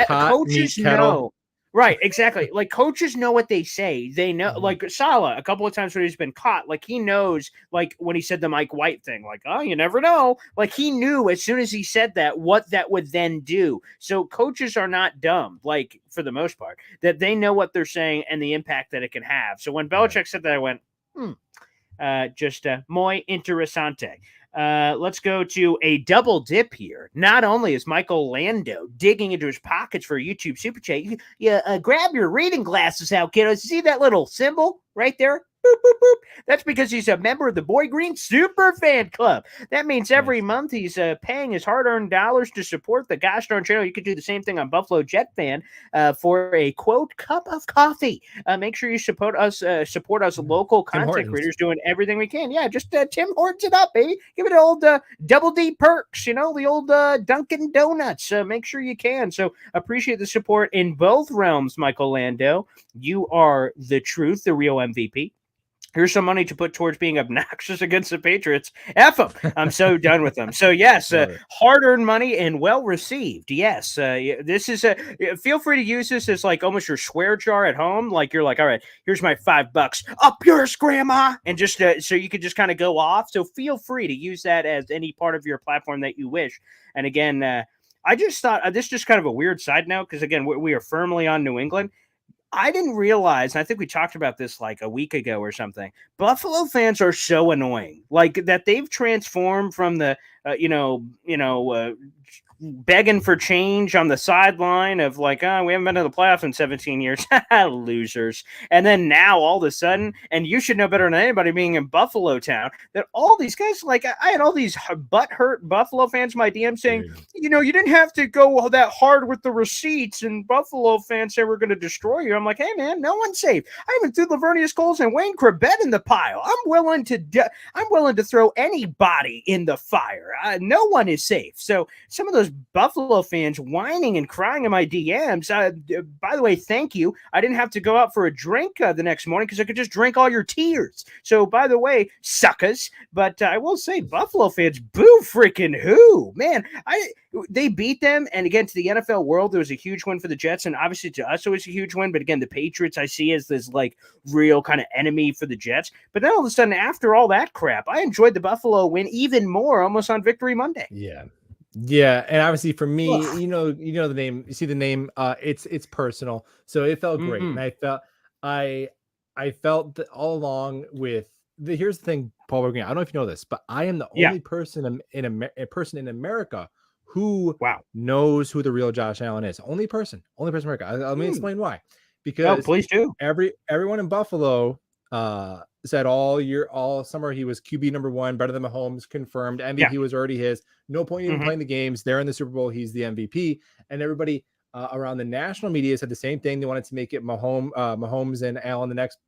coaches know. Right, exactly. Like coaches know what they say. They know, like Saleh, a couple of times when he's been caught, like he knows, like when he said the Mike White thing, like, oh, you never know. Like he knew as soon as he said that, what that would then do. So coaches are not dumb, like for the most part, that they know what they're saying and the impact that it can have. So when Belichick said that, I went, muy interesante. Let's go to a double dip here. Not only is Michael Lando digging into his pockets for a YouTube super chat, you grab your reading glasses out, kiddos. See that little symbol right there? Boop, boop, boop. That's because he's a member of the Boy Green Super Fan Club. That means every month he's paying his hard-earned dollars to support the gosh darn channel. You could do the same thing on Buffalo Jet Fan for a, quote, cup of coffee. Make sure you support us local content creators doing everything we can. Yeah, just Tim Hortons it up, baby. Give it an old double D perks, the old Dunkin' Donuts. Make sure you can. So appreciate the support in both realms, Michael Lando. You are the truth, the real MVP. Here's some money to put towards being obnoxious against the Patriots. F them. I'm so done with them. So, yes, hard-earned money and well-received. Yes, this is feel free to use this as like almost your swear jar at home. Like you're like, all right, here's my $5. Up yours, Grandma. And just so you could just kind of go off. So feel free to use that as any part of your platform that you wish. And again, I just thought this is just kind of a weird side note because, again, we are firmly on New England. I didn't realize, and I think we talked about this like a week ago or something, Buffalo fans are so annoying. Like that they've transformed from the, begging for change on the sideline of like, we haven't been to the playoffs in 17 years. Losers. And then now all of a sudden, and you should know better than anybody being in Buffalo town, that all these guys, like I had all these butt-hurt Buffalo fans in my DM saying, you didn't have to go that hard with the receipts, and Buffalo fans say we're going to destroy you. I'm like, hey, man, no one's safe. I even threw Lavernius Coles and Wayne Corbett in the pile. I'm willing to throw anybody in the fire. No one is safe. So some of those those Buffalo fans whining and crying in my DMs. By the way, thank you. I didn't have to go out for a drink the next morning because I could just drink all your tears. So, by the way, suckers. But I will say, Buffalo fans, boo freaking who, man. They beat them, and again, to the NFL world, it was a huge win for the Jets, and obviously to us, it was a huge win. But again, the Patriots I see as this like real kind of enemy for the Jets. But then all of a sudden, after all that crap, I enjoyed the Buffalo win even more, almost on Victory Monday. Yeah, and obviously for me, you know the name, you see the name, it's personal, so it felt great, and I felt that all along with the. Here's the thing, Paul Bergen, I don't know if you know this, but I am the only person a person in America who knows who the real Josh Allen is. Only person in America. Let me explain why. Because please do. Everyone in Buffalo said all summer he was QB number 1, better than Mahomes, confirmed. MVP was already his. No point even playing the games. They're in the Super Bowl. He's the MVP. And everybody around the national media said the same thing. They wanted to make it Mahomes and Allen the next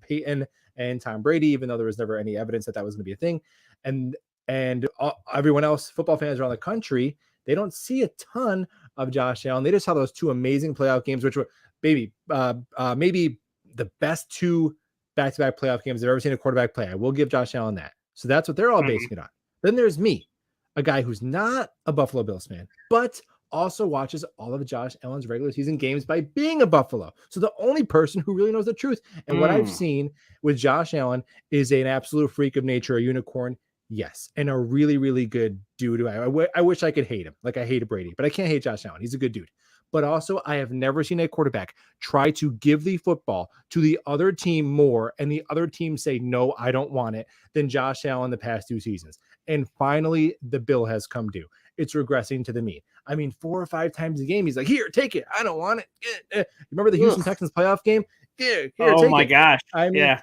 Peyton and Tom Brady, even though there was never any evidence that was going to be a thing. And everyone else, football fans around the country, they don't see a ton of Josh Allen. They just saw those 2 amazing playoff games, which were maybe the best 2 back-to-back playoff games I've ever seen a quarterback play. I will give Josh Allen that. So that's what they're all basing it on. Then there's me, a guy who's not a Buffalo Bills fan, but also watches all of Josh Allen's regular season games by being a Buffalo. So the only person who really knows the truth. And what I've seen with Josh Allen is an absolute freak of nature, a unicorn. Yes. And a really, really good dude. I wish I could hate him. Like I hated Brady, but I can't hate Josh Allen. He's a good dude. But also, I have never seen a quarterback try to give the football to the other team more, and the other team say, no, I don't want it, than Josh Allen the past 2 seasons. And finally, the bill has come due. It's regressing to the mean. I mean, 4 or 5 times a game, he's like, here, take it. I don't want it. Remember the Houston Texans playoff game? Here, oh my gosh. I mean,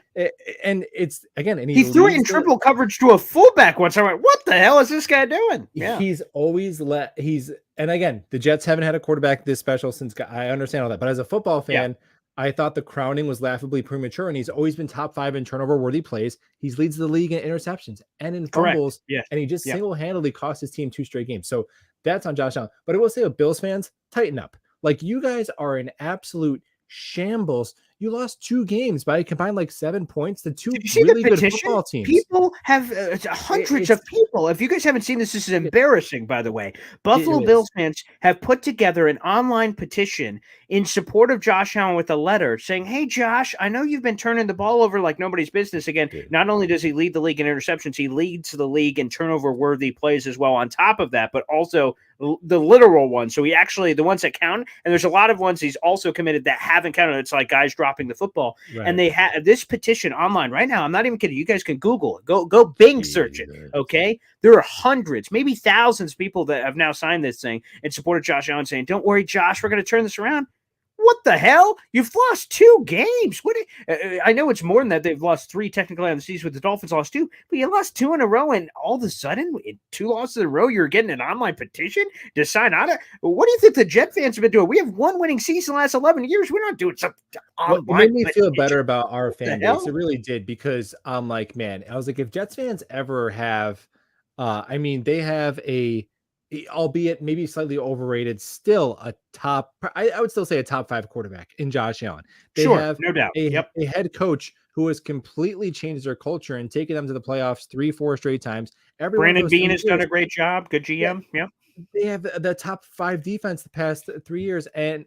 and it's again, and he threw it in triple coverage to a fullback once. I went, what the hell is this guy doing? He's always and again, the Jets haven't had a quarterback this special since. I understand all that, but as a football fan, I thought the crowning was laughably premature, and he's always been top 5 in turnover-worthy plays. He leads the league in interceptions and in fumbles, and he just single-handedly cost his team 2 straight games. So that's on Josh Allen. But I will say, with Bills fans, tighten up. Like, you guys are an absolute shambles. You lost 2 games by combined like 7 points to 2 really good football teams. People have hundreds of people. If you guys haven't seen this, this is embarrassing, by the way. Buffalo Bills fans have put together an online petition in support of Josh Allen with a letter saying, hey, Josh, I know you've been turning the ball over like nobody's business again. Not only does he lead the league in interceptions, he leads the league in turnover-worthy plays as well on top of that, but also the literal ones. So he actually, the ones that count, and there's a lot of ones he's also committed that haven't counted. It's like guys dropping the football. And they have this petition online right now. I'm not even kidding. You guys can Google it. Go Bing search it. Okay. There are hundreds, maybe thousands of people that have now signed this thing in support of Josh Allen saying, don't worry, Josh, we're going to turn this around. What the hell? You've lost 2 games. I know it's more than that. They've lost 3 technically on the season, with the Dolphins lost 2, but you lost 2 in a row, and all of a sudden, in 2 losses in a row, you're getting an online petition to sign on. What do you think the Jet fans have been doing? We have 1 winning season the last 11 years. We're not doing something online. It made me feel better about our fan base. It really did, because I'm like, man, I was like, if Jets fans ever have, I mean, they have albeit maybe slightly overrated, still a top, I would still say a top 5 quarterback in Josh Allen. They have no doubt. A head coach who has completely changed their culture and taken them to the playoffs 3-4 straight times. Brandon Beane has done a great job. Good GM. Yeah. They have the top 5 defense the past 3 years. And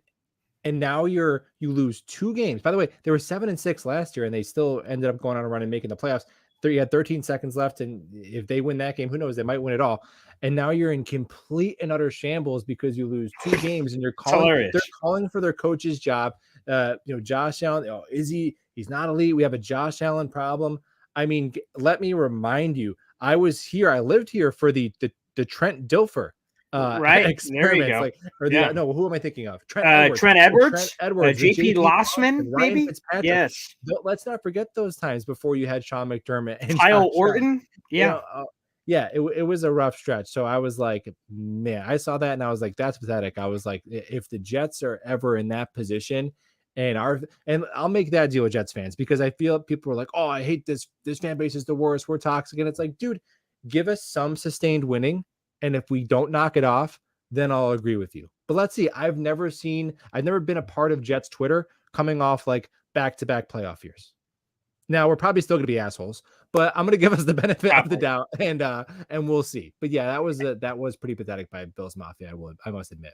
now you lose 2 games. By the way, they were 7-6 last year, and they still ended up going on a run and making the playoffs. You had 13 seconds left, and if they win that game, who knows? They might win it all. And now you're in complete and utter shambles because you lose 2 games, and they're calling for their coach's job. Josh Allen, he's not elite. We have a Josh Allen problem. I mean, let me remind you, I lived here for the Trent Dilfer experiments. There you go. No, who am I thinking of? Trent Edwards, JP Lossman, maybe. Fitzpatrick. Yes. Let's not forget those times before you had Sean McDermott and Kyle Orton. It was a rough stretch. So I was like, man, I saw that and I was like, that's pathetic. I was like, if the Jets are ever in that position, and I'll make that deal with Jets fans, because I feel people are like, oh, I hate this fan base is the worst, we're toxic. And it's like, dude, give us some sustained winning. And if we don't knock it off, then I'll agree with you. But let's see. I've never been a part of Jets Twitter coming off like back-to-back playoff years. Now we're probably still going to be assholes, but I'm going to give us the benefit of the doubt, and we'll see. But yeah, that was pretty pathetic by Bills Mafia. I must admit.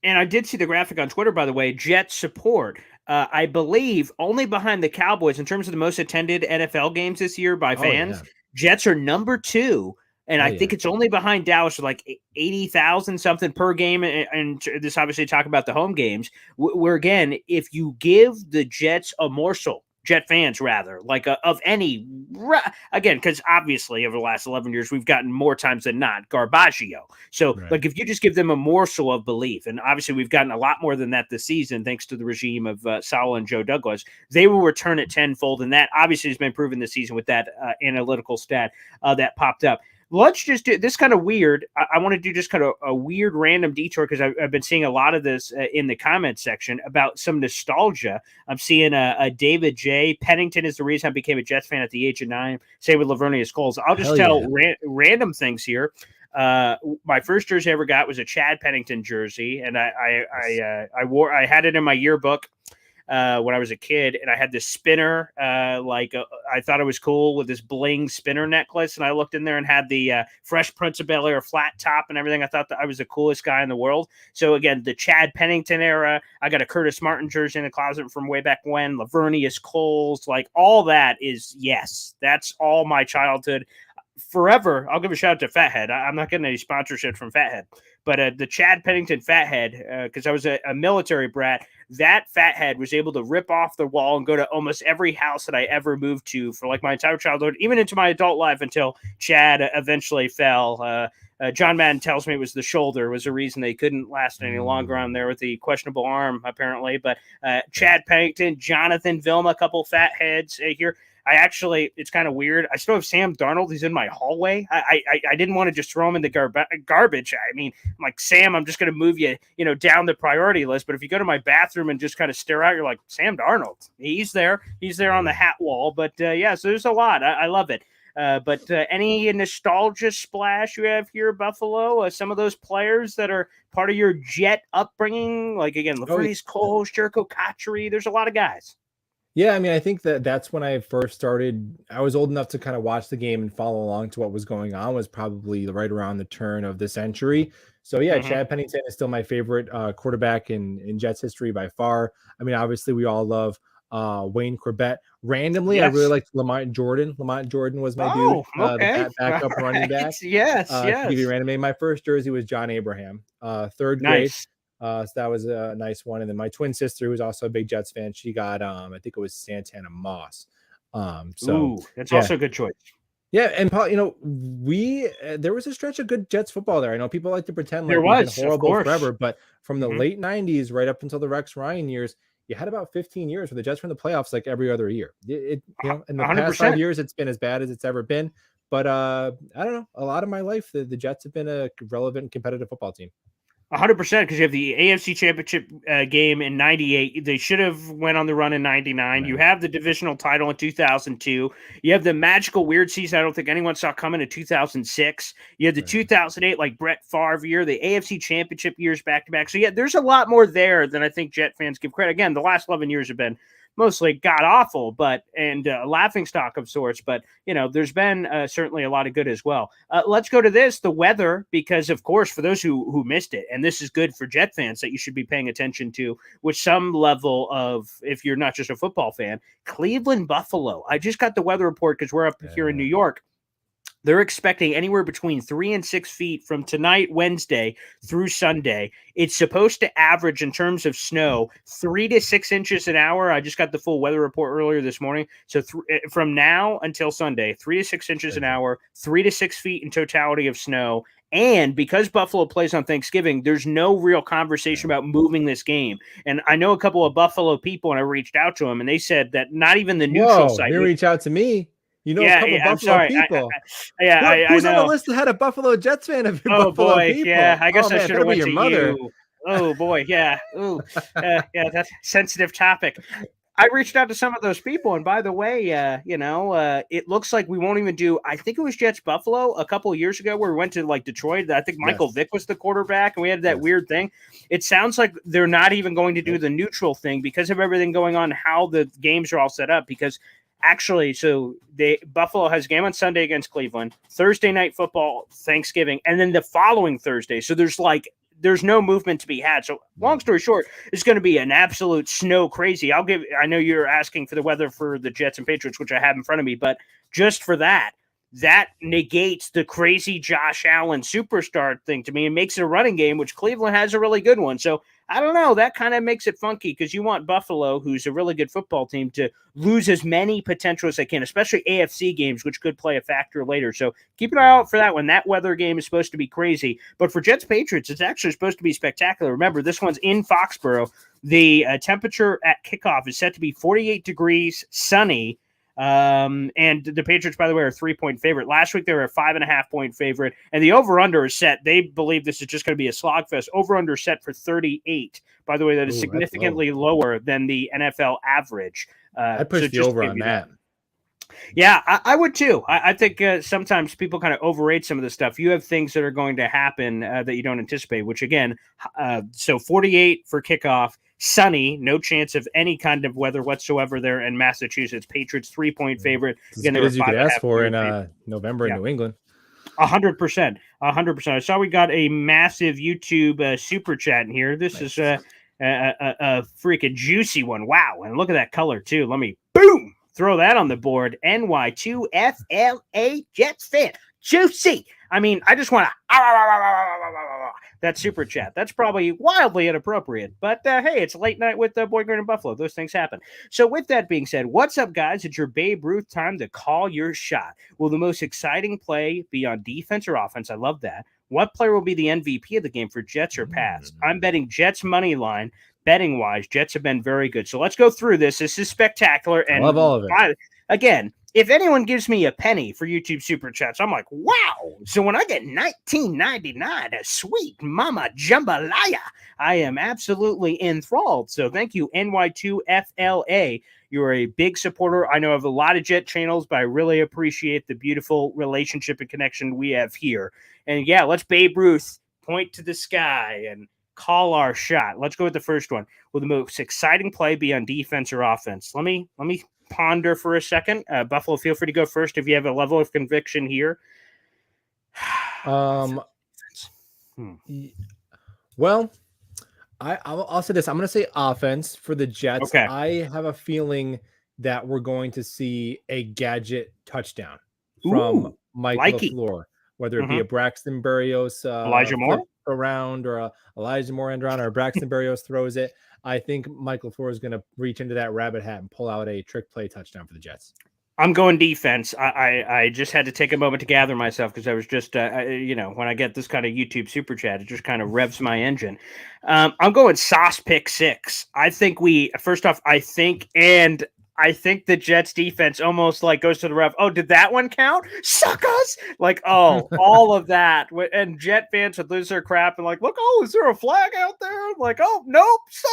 And I did see the graphic on Twitter, by the way. Jets support, I believe, only behind the Cowboys in terms of the most attended NFL games this year by fans. Yeah. Jets are number 2. And I think it's only behind Dallas with like 80,000 something per game. And this obviously talk about the home games where, again, if you give the Jets a morsel, Jet fans rather, like of any, again, because obviously over the last 11 years, we've gotten more times than not Garbaggio. So like if you just give them a morsel of belief, and obviously we've gotten a lot more than that this season, thanks to the regime of Saleh and Joe Douglas, they will return it tenfold. And that obviously has been proven this season with that analytical stat that popped up. Let's just do this kind of weird. I want to do just kind of a weird random detour because I've been seeing a lot of this in the comments section about some nostalgia. I'm seeing a David J. Pennington is the reason I became a Jets fan at the age of 9. Same with Lavernius Coles. I'll just tell random things here. My first jersey I ever got was a Chad Pennington jersey, and I had it in my yearbook. When I was a kid, and I had this spinner, I thought it was cool with this bling spinner necklace. And I looked in there and had the Fresh Prince of Bel-Air flat top and everything. I thought that I was the coolest guy in the world. So again, the Chad Pennington era, I got a Curtis Martin jersey in the closet from way back when, Lavernius Coles, like all that is, yes, that's all my childhood. Forever, I'll give a shout out to Fathead. I'm not getting any sponsorship from Fathead, but the Chad Pennington Fathead, because I was a military brat, that Fathead was able to rip off the wall and go to almost every house that I ever moved to for like my entire childhood, even into my adult life until Chad eventually fell. John Madden tells me it was the shoulder was the reason they couldn't last any longer on there with the questionable arm, apparently. But Chad Pennington, Jonathan Vilma, a couple Fatheads here. It's kind of weird. I still have Sam Darnold. He's in my hallway. I didn't want to just throw him in the garbage. I mean, I'm like, Sam, I'm just going to move you, down the priority list. But if you go to my bathroom and just kind of stare out, you're like, Sam Darnold. He's there. He's there on the hat wall. But so there's a lot. I love it. But any nostalgia splash you have here, Buffalo? Some of those players that are part of your Jet upbringing, like again, Lavernius Coles, Jericho Cotchery. There's a lot of guys. Yeah, I mean, I think that's when I first started. I was old enough to kind of watch the game and follow along to what was going on. Was probably right around the turn of the century. So yeah, Chad Pennington is still my favorite quarterback in Jets history by far. I mean, obviously we all love Wayne Corbett. Randomly, I really liked Lamont Jordan. Lamont Jordan was my dude, the backup running back. Yes. To give you random, my first jersey was John Abraham, third grade. So that was a nice one. And then my twin sister, who was also a big Jets fan, she got I think it was Santana Moss. That's also a good choice. Yeah, and Paul, there was a stretch of good Jets football there. I know people like to pretend like we've been horrible forever, but from the late 90s right up until the Rex Ryan years, you had about 15 years where the Jets were in the playoffs like every other year. In the 100%. Past 5 years, it's been as bad as it's ever been. But I don't know. A lot of my life, the Jets have been a relevant, competitive football team. 100%, because you have the AFC Championship game in 98. They should have went on the run in 99. Right. You have the divisional title in 2002. You have the magical weird season I don't think anyone saw coming in 2006. You have the 2008, like Brett Favre year, the AFC Championship years back-to-back. So, yeah, there's a lot more there than I think Jet fans give credit. Again, the last 11 years have been mostly god-awful, and a laughingstock of sorts. But, there's been certainly a lot of good as well. Let's go to the weather, because, of course, for those who missed it, and this is good for Jet fans that you should be paying attention to with some level of, if you're not just a football fan, Cleveland, Buffalo. I just got the weather report because we're up here in New York. They're expecting anywhere between 3 and 6 feet from tonight, Wednesday, through Sunday. It's supposed to average, in terms of snow, 3 to 6 inches an hour. I just got the full weather report earlier this morning. So from now until Sunday, 3 to 6 inches an hour, 3 to 6 feet in totality of snow. And because Buffalo plays on Thanksgiving, there's no real conversation about moving this game. And I know a couple of Buffalo people, and I reached out to them, and they said that not even the neutral site. You reach out to me. A couple Buffalo people. Who's on the list that had a Buffalo Jets fan of your Buffalo people? Yeah, I guess I should have went to you. Oh, boy, yeah. Ooh, that's a sensitive topic. I reached out to some of those people, and by the way, it looks like we won't even do. I think it was Jets Buffalo a couple of years ago where we went to like Detroit. I think Michael Yes. Vick was the quarterback, and we had that Yes. weird thing. It sounds like they're not even going to do the neutral thing because of everything going on, how the games are all set up. Because actually, so Buffalo has a game on Sunday against Cleveland, Thursday night football, Thanksgiving, and then the following Thursday. So there's no movement to be had. So long story short, it's going to be an absolute snow crazy. I know you're asking for the weather for the Jets and Patriots, which I have in front of me, but just for that negates the crazy Josh Allen superstar thing to me and makes it a running game, which Cleveland has a really good one. So I don't know. That kind of makes it funky because you want Buffalo, who's a really good football team, to lose as many potential as they can, especially AFC games, which could play a factor later. So keep an eye out for that one. That weather game is supposed to be crazy. But for Jets Patriots, it's actually supposed to be spectacular. Remember, this one's in Foxborough. The temperature at kickoff is set to be 48 degrees, sunny. And the Patriots, by the way, are a 3-point favorite. Last week, they were a 5.5-point favorite. And the over-under is set. They believe this is just going to be a slogfest. Over-under set for 38. By the way, that is significantly lower than the NFL average. I'd push the over on that. Yeah, I would too. I think sometimes people kind of overrate some of this stuff. You have things that are going to happen that you don't anticipate, which again, so 48 for kickoff, sunny, no chance of any kind of weather whatsoever there in Massachusetts. Patriots 3-point favorite. As good as you could ask for in November in New England. 100%. 100%. I saw we got a massive YouTube super chat in here. This is a freaking juicy one. Wow. And look at that color too. Let me boom. Throw that on the board. NY2FLA Jets fan. Juicy. I mean, I just want to that super chat. That's probably wildly inappropriate. But hey, it's late night with Boy Green and Buffalo. Those things happen. So with that being said, what's up, guys? It's your Babe Ruth time to call your shot. Will the most exciting play be on defense or offense? I love that. What player will be the MVP of the game for Jets or Pats? I'm betting Jets money line. Betting wise, Jets have been very good. So let's go through this. This is spectacular. And I love all of it. Again, if anyone gives me a penny for YouTube super chats, I'm like, wow. So when I get $19.99, a sweet mama jambalaya, I am absolutely enthralled. So thank you, NY2FLA. You're a big supporter. I know of a lot of Jet channels, but I really appreciate the beautiful relationship and connection we have here. And yeah, let's Babe Ruth point to the sky and call our shot. Let's go with the first one. Will the most exciting play be on defense or offense? Let me ponder for a second. Buffalo, feel free to go first if you have a level of conviction here. Well, I'll say this. I'm going to say offense for the Jets. Okay. I have a feeling that we're going to see a gadget touchdown from Mike LaFleur, whether it be a Braxton Berrios Elijah Moore around or a Elijah Moore end around or Braxton Berrios throws it. I think Mike LaFleur is going to reach into that rabbit hat and pull out a trick play touchdown for the Jets. I'm going defense. I just had to take a moment to gather myself because I was just, when I get this kind of YouTube super chat, it just kind of revs my engine. I'm going Sauce pick 6. I think I think the Jets defense almost like goes to the ref. Oh, did that one count? Suckers! Like, oh, all of that. And Jet fans would lose their crap and like, look, oh, is there a flag out there? Like, oh, nope, suck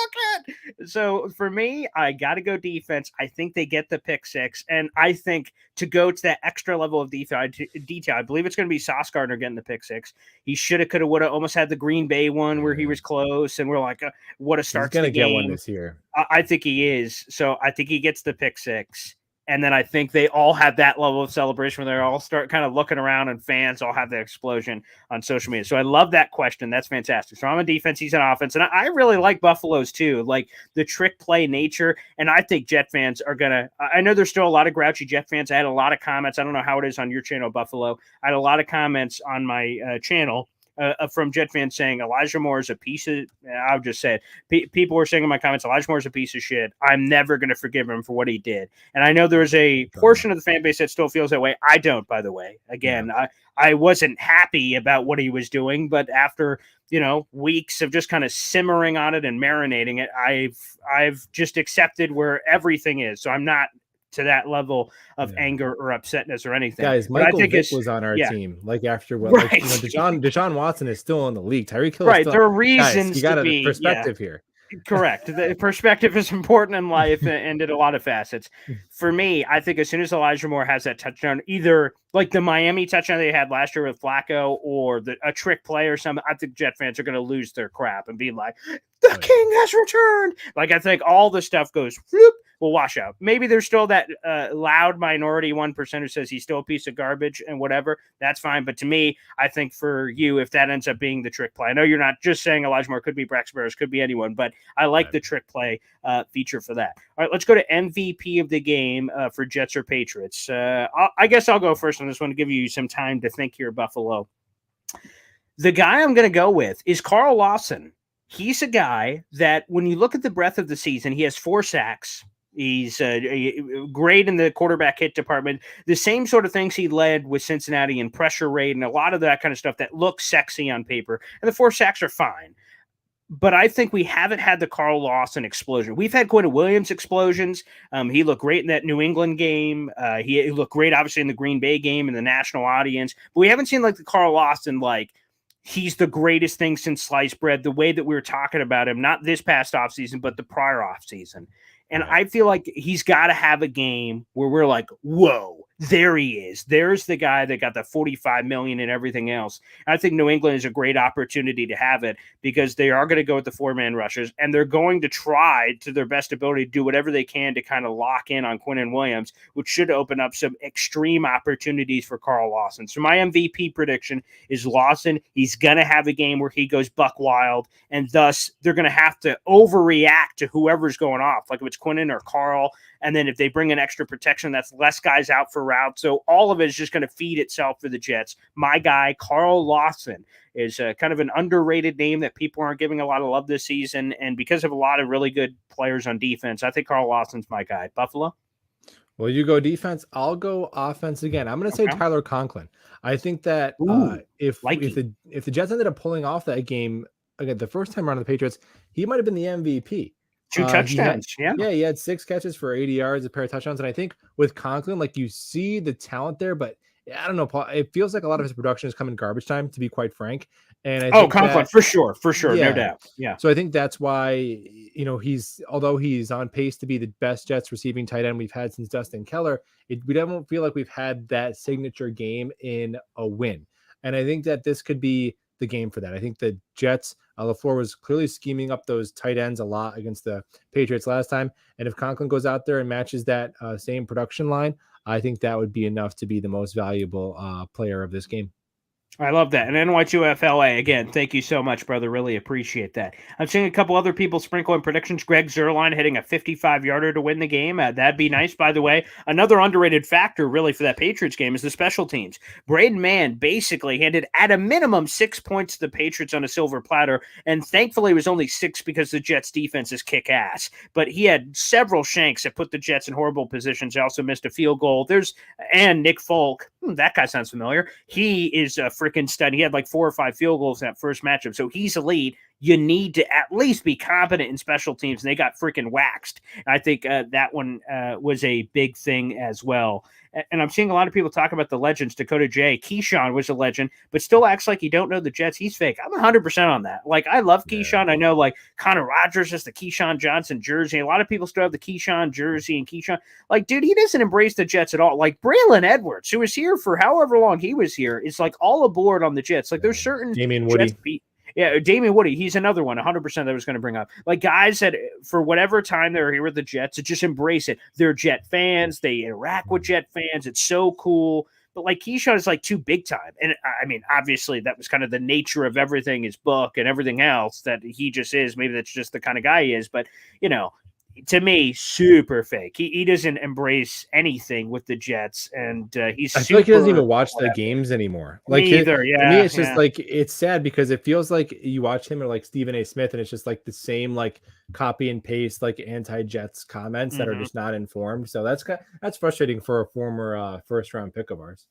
it. So for me, I got to go defense. I think they get the pick 6. And I think to go to that extra level of detail, I believe it's going to be Sauce Gardner getting the pick 6. He shoulda, coulda, woulda, almost had the Green Bay one where he was close. And we're like, what a start to the game. He's going to get one this year. I think he is. So I think he gets the pick 6. And then I think they all have that level of celebration where they all start kind of looking around and fans all have the explosion on social media. So I love that question. That's fantastic. So I'm a defense, he's an offense. And I really like Buffalo's too, like the trick play nature. And I think Jet fans are going to, I know there's still a lot of grouchy Jet fans. I had a lot of comments. I don't know how it is on your channel, Buffalo. I had a lot of comments on my channel. From Jet fans saying Elijah Moore is a piece of, I'll just say it. People were saying in my comments, Elijah Moore is a piece of shit. I'm never going to forgive him for what he did. And I know there's a portion of the fan base that still feels that way. I don't, by the way. Again, I wasn't happy about what he was doing, but after, weeks of just kind of simmering on it and marinating it, I've just accepted where everything is. So I'm not to that level of anger or upsetness or anything. Guys, Michael Vick was on our team. Like after what, Deshaun Watson is still in the league. Tyreek Hill, right? Still, there are reasons. Guys, you got to be perspective here. Correct. The perspective is important in life and in a lot of facets. For me, I think as soon as Elijah Moore has that touchdown, either like the Miami touchdown they had last year with Flacco or a trick play or something, I think Jet fans are going to lose their crap and be like, the king has returned. Like, I think all the stuff goes, whoop, will wash out. Maybe there's still that loud minority 1% who says he's still a piece of garbage and whatever. That's fine. But to me, I think for you, if that ends up being the trick play, I know you're not just saying Elijah Moore, could be Brax Bears, could be anyone, but I like the trick play feature for that. All right, let's go to MVP of the game for Jets or Patriots. I guess I'll go first on this one to give you some time to think here, Buffalo. The guy I'm going to go with is Carl Lawson. He's a guy that when you look at the breadth of the season, he has 4 sacks. He's great in the quarterback hit department. The same sort of things he led with Cincinnati in pressure rate and a lot of that kind of stuff that looks sexy on paper. And the 4 sacks are fine. But I think we haven't had the Carl Lawson explosion. We've had Quentin Williams explosions. He looked great in that New England game. He looked great, obviously, in the Green Bay game in the national audience. But we haven't seen like the Carl Lawson, like, he's the greatest thing since sliced bread, the way that we were talking about him, not this past offseason, but the prior offseason. And I feel like he's got to have a game where we're like, whoa, there he is. There's the guy that got the $45 million and everything else. And I think New England is a great opportunity to have it because they are going to go with the 4-man rushers and they're going to try to their best ability to do whatever they can to kind of lock in on Quentin Williams, which should open up some extreme opportunities for Carl Lawson. So my MVP prediction is Lawson. He's going to have a game where he goes buck wild, and thus they're going to have to overreact to whoever's going off, like if it's Quentin or Carl. And then if they bring in extra protection, that's less guys out for route. So all of it is just going to feed itself for the Jets. My guy, Carl Lawson, is kind of an underrated name that people aren't giving a lot of love this season. And because of a lot of really good players on defense, I think Carl Lawson's my guy. Buffalo? Well, you go defense. I'll go offense again. I'm going to say Tyler Conklin. I think that if the Jets ended up pulling off that game again the first time around the Patriots, he might have been the MVP. 2 touchdowns. He had 6 catches for 80 yards, a pair of touchdowns. And I think with Conklin, like, you see the talent there, but I don't know, Paul, it feels like a lot of his production is coming in garbage time, to be quite frank. And I think Conklin, for sure, no doubt. Yeah. So I think that's why, although he's on pace to be the best Jets receiving tight end we've had since Dustin Keller, we don't feel like we've had that signature game in a win. And I think that this could be the game for that. I think the Jets, LaFleur was clearly scheming up those tight ends a lot against the Patriots last time. And if Conklin goes out there and matches that same production line, I think that would be enough to be the most valuable player of this game. I love that. And NY2FLA, again, thank you so much, brother. Really appreciate that. I'm seeing a couple other people sprinkle in predictions. Greg Zuerlein hitting a 55-yarder to win the game. That'd be nice, by the way. Another underrated factor, really, for that Patriots game is the special teams. Braden Mann basically handed, at a minimum, 6 points to the Patriots on a silver platter, and thankfully it was only 6 because the Jets' defense is kick-ass. But he had several shanks that put the Jets in horrible positions. He also missed a field goal. And Nick Folk, that guy sounds familiar. He is a freaking stud. He had like 4 or 5 field goals in that first matchup. So he's elite. You need to at least be competent in special teams. And they got freaking waxed. I think that one was a big thing as well. And I'm seeing a lot of people talk about the legends. Dakota J. Keyshawn was a legend, but still acts like you don't know the Jets. He's fake. I'm 100% on that. Like, I love Keyshawn. I know, like, Connor Rogers has the Keyshawn Johnson jersey. A lot of people still have the Keyshawn jersey and Keyshawn. Like, dude, he doesn't embrace the Jets at all. Like, Braylon Edwards, who was here for however long he was here, is, like, all aboard on the Jets. Like, there's certain Damian Woody. Yeah, Damian Woody, he's another one, 100% that I was going to bring up. Like, guys that for whatever time they're here with the Jets, just embrace it. They're Jet fans. They interact with Jet fans. It's so cool. But, like, Keyshawn is, like, too big time. And, I mean, obviously that was kind of the nature of everything, his book and everything else, that he just is. Maybe that's just the kind of guy he is. But, to me, super fake. He doesn't embrace anything with the Jets, and he's. I feel like he doesn't even watch the games anymore. Like, me either. To me, it's just like, it's sad because it feels like you watch him or like Stephen A. Smith, and it's just like the same like copy and paste like anti-Jets comments that are just not informed. So that's frustrating for a former first round pick of ours.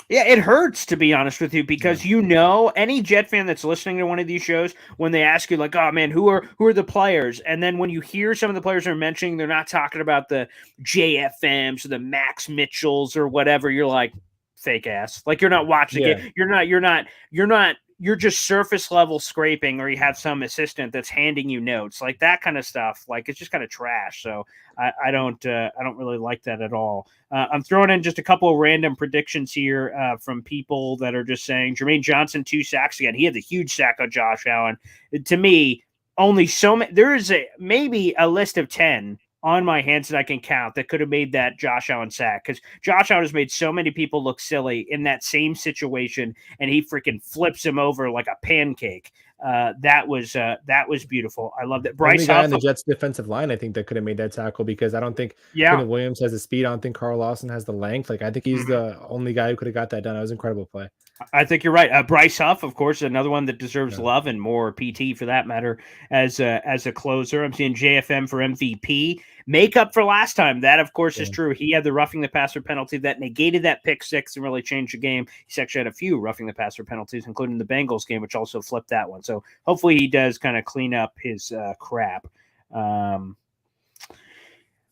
Yeah, it hurts, to be honest with you, because any Jet fan that's listening to one of these shows, when they ask you, like, oh, man, who are the players? And then when you hear some of the players they're mentioning, they're not talking about the JFMs or the Max Mitchells or whatever. You're like, fake ass. Like, you're not watching it. You're not you're just surface level scraping, or you have some assistant that's handing you notes, like that kind of stuff. Like, it's just kind of trash. So I don't really like that at all. I'm throwing in just a couple of random predictions here from people that are just saying Jermaine Johnson 2 sacks again. He had the huge sack on Josh Allen. To me, only so many. There is maybe a list of 10 on my hands that I can count that could have made that Josh Allen sack, because Josh Allen has made so many people look silly in that same situation, and he freaking flips him over like a pancake. That was beautiful. I love that. Bryce Only guy Huff on the Jets defensive line, I think, that could have made that tackle, because I don't think Quinn Williams has the speed. I don't think Carl Lawson has the length. Like, I think he's the only guy who could have got that done. That was an incredible play. I think you're right. Bryce Huff, of course, another one that deserves love and more PT for that matter as a closer. I'm seeing JFM for MVP. Make up for last time. That, of course, is true. He had the roughing the passer penalty that negated that pick six and really changed the game. He's actually had a few roughing the passer penalties, including the Bengals game, which also flipped that one. So hopefully he does kind of clean up his crap.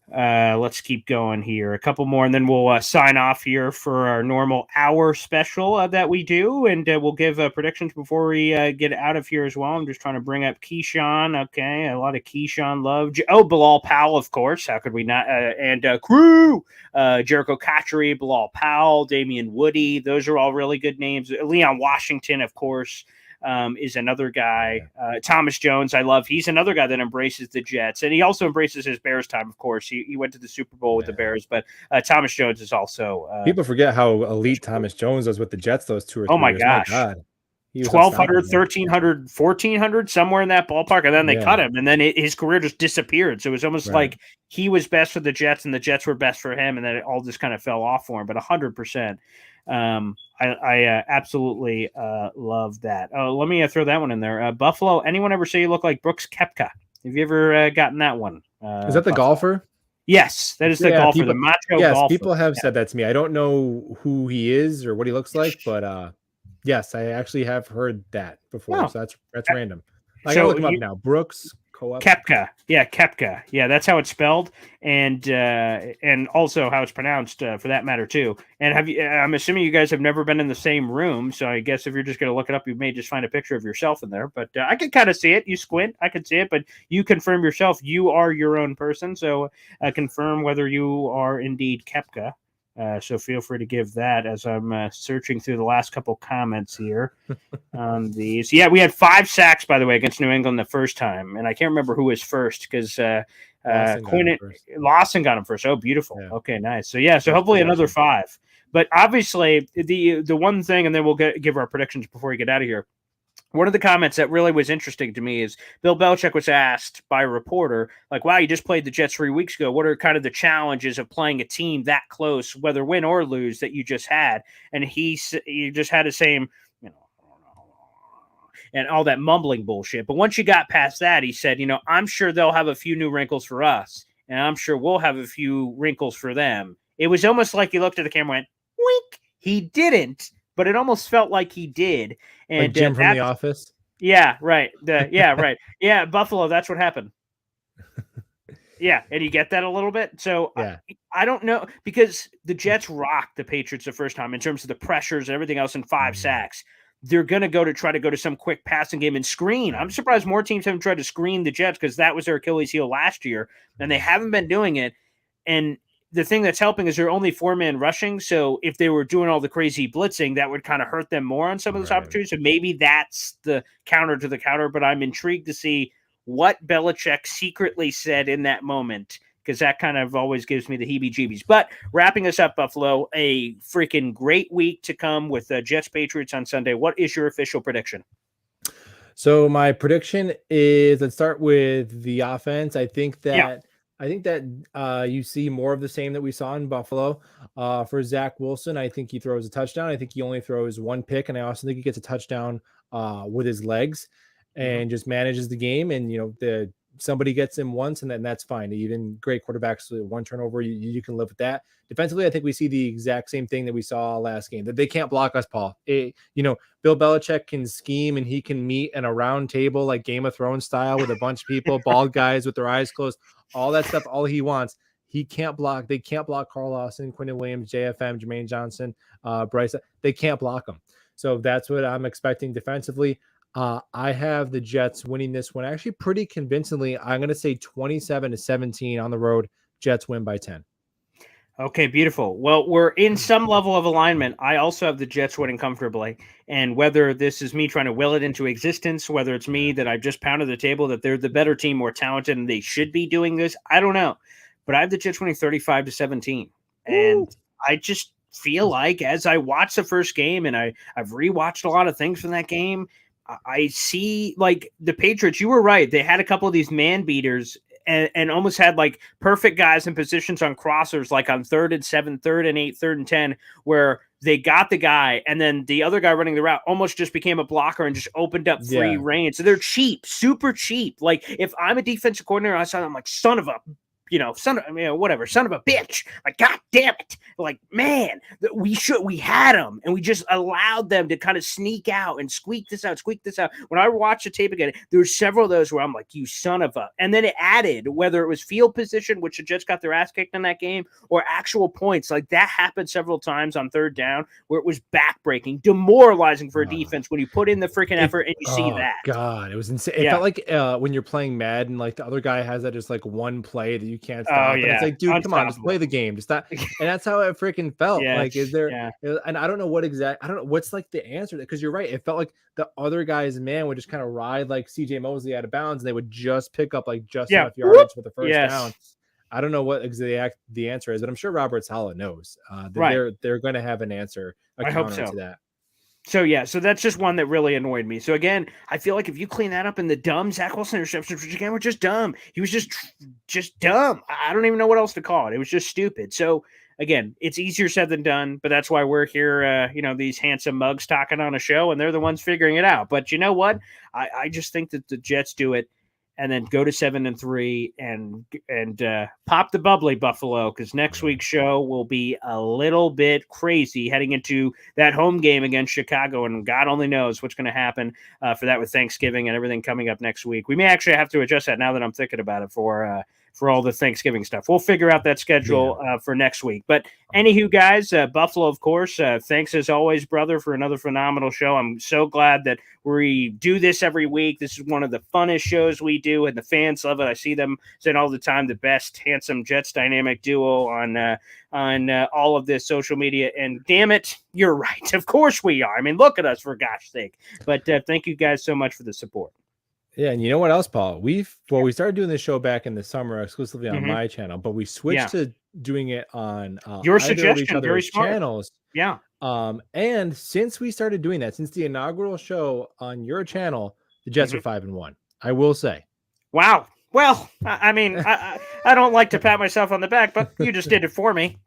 Let's keep going here. A couple more, and then we'll sign off here for our normal hour special that we do, and we'll give predictions before we get out of here as well. I'm just trying to bring up Keyshawn. Okay, a lot of Keyshawn love. Bilal Powell, of course. How could we not? And Crew, Jericho Cotchery, Bilal Powell, Damian Woody. Those are all really good names. Leon Washington, of course. Is another guy. Thomas Jones, I love. He's another guy that embraces the Jets, and he also embraces his Bears time, of course. He went to the Super Bowl with the Bears, but Thomas Jones is also... People forget how elite Thomas Jones was with the Jets those 2 or 3 years. My God. 1,200, 1,300, 1,400, somewhere in that ballpark, and then they cut him, and then his career just disappeared. So it was almost like he was best for the Jets, and the Jets were best for him, and then it all just kind of fell off for him, but 100%. I absolutely love that. Oh, let me throw that one in there. Buffalo, anyone ever say you look like Brooks Koepka? Have you ever gotten that one? Is that the golfer? Yes, that is the golfer, the macho golfer. People have said that to me. I don't know who he is or what he looks like, but yes, I actually have heard that before. So that's random. I gotta look him up now. Brooks Koepka. Yeah, Koepka. Yeah, that's how it's spelled, and also how it's pronounced for that matter too. And I'm assuming you guys have never been in the same room, so I guess if you're just going to look it up, you may just find a picture of yourself in there. But I can kind of see it. You squint, I can see it, but you confirm yourself. You are your own person, so confirm whether you are indeed Koepka. So feel free to give that as I'm searching through the last couple comments here on these. Yeah, we had 5 sacks, by the way, against New England the first time. And I can't remember who was first because Lawson got him first. Oh, beautiful. Yeah. Okay, nice. So, so hopefully another 5. But obviously, the one thing, and then we'll give our predictions before we get out of here. One of the comments that really was interesting to me is Bill Belichick was asked by a reporter, like, wow, you just played the Jets 3 weeks ago. What are kind of the challenges of playing a team that close, whether win or lose, that you just had? And he just had the same, and all that mumbling bullshit. But once you got past that, he said, I'm sure they'll have a few new wrinkles for us, and I'm sure we'll have a few wrinkles for them. It was almost like he looked at the camera and went, wink. He didn't, but it almost felt like he did. And like Jim from The Office? Yeah, right. Right. Yeah, Buffalo, that's what happened. Yeah, and you get that a little bit. So I don't know, because the Jets rocked the Patriots the first time in terms of the pressures and everything else, in 5 sacks. They're going to try to go to some quick passing game and screen. I'm surprised more teams haven't tried to screen the Jets, because that was their Achilles heel last year, and they haven't been doing it. And the thing that's helping is they're only 4-man rushing. So if they were doing all the crazy blitzing, that would kind of hurt them more on some of those opportunities. So maybe that's the counter to the counter. But I'm intrigued to see what Belichick secretly said in that moment, because that kind of always gives me the heebie-jeebies. But wrapping us up, Buffalo, a freaking great week to come with Jets Patriots on Sunday. What is your official prediction? So my prediction is, let's start with the offense. I think that you see more of the same that we saw in Buffalo. For Zach Wilson, I think he throws a touchdown. I think he only throws 1 pick, and I also think he gets a touchdown with his legs and just manages the game. And somebody gets him once, and then that's fine. Even great quarterbacks, 1 turnover, you can live with that. Defensively, I think we see the exact same thing that we saw last game, that they can't block us, Paul. Bill Belichick can scheme, and he can meet in a round table like Game of Thrones style with a bunch of people, bald guys with their eyes closed, all that stuff, all he wants. He can't block. They can't block Carl Lawson, Quinn Williams, JFM, Jermaine Johnson, Bryce. They can't block him. So that's what I'm expecting defensively. I have the Jets winning this one actually pretty convincingly. I'm going to say 27-17 on the road. Jets win by 10. Okay, beautiful. Well, we're in some level of alignment. I also have the Jets winning comfortably. And whether this is me trying to will it into existence, whether it's me that I've just pounded the table that they're the better team, more talented, and they should be doing this, I don't know. But I have the Jets winning 35-17. And I just feel like as I watch the first game and I've rewatched a lot of things from that game, I see like the Patriots, you were right. They had a couple of these man beaters and almost had like perfect guys in positions on crossers, like on 3rd and 7, 3rd and 8, 3rd and 10, where they got the guy and then the other guy running the route almost just became a blocker and just opened up free reign. So they're cheap, super cheap. Like if I'm a defensive coordinator, I'm like, son of a son of a bitch. Like, God damn it. Like, man, we had them and we just allowed them to kind of sneak out and squeak this out. When I watched the tape again, there were several of those where I'm like, you son of a, and then it added, whether it was field position, which had just got their ass kicked in that game, or actual points. Like that happened several times on 3rd down where it was backbreaking, demoralizing for a defense when you put in the freaking effort and you see that. God, it was insane. It felt like when you're playing Madden, like the other guy has that just like one play that you can't stop. And it's like, dude, come on, just play the game. Just that. And that's how it freaking felt. Like, is there, and I don't know what's like the answer, because you're right. It felt like the other guy's man would just kind of ride like CJ Mosley out of bounds and they would just pick up like just enough yardage for the first down. I don't know what exactly the answer is, but I'm sure Robert Saleh knows. They're going to have an answer. I hope so. To that. So that's just one that really annoyed me. So again, I feel like if you clean that up in the dumb Zach Wilson interceptions, which again were just dumb. He was just dumb. I don't even know what else to call it. It was just stupid. So again, it's easier said than done, but that's why we're here, these handsome mugs talking on a show, and they're the ones figuring it out. But you know what? I just think that the Jets do it and then go to 7-3 and pop the bubbly, Buffalo, because next week's show will be a little bit crazy heading into that home game against Chicago, and God only knows what's going to happen for that with Thanksgiving and everything coming up next week. We may actually have to adjust that now that I'm thinking about it for all the Thanksgiving stuff. We'll figure out that schedule for next week. But anywho, guys, Buffalo, of course, thanks as always, brother, for another phenomenal show. I'm so glad that we do this every week. This is one of the funnest shows we do, and the fans love it. I see them saying all the time, the best handsome Jets dynamic duo on all of this social media. And damn it, you're right. Of course we are. I mean, look at us, for gosh sake. But thank you guys so much for the support. Yeah, and you know what else, Paul? We started doing this show back in the summer exclusively on my channel, but we switched to doing it on your suggestion, very smart channels. Yeah. And since we started doing that, since the inaugural show on your channel, the Jets are 5-1. I will say. Wow. Well, I mean, I don't like to pat myself on the back, but you just did it for me.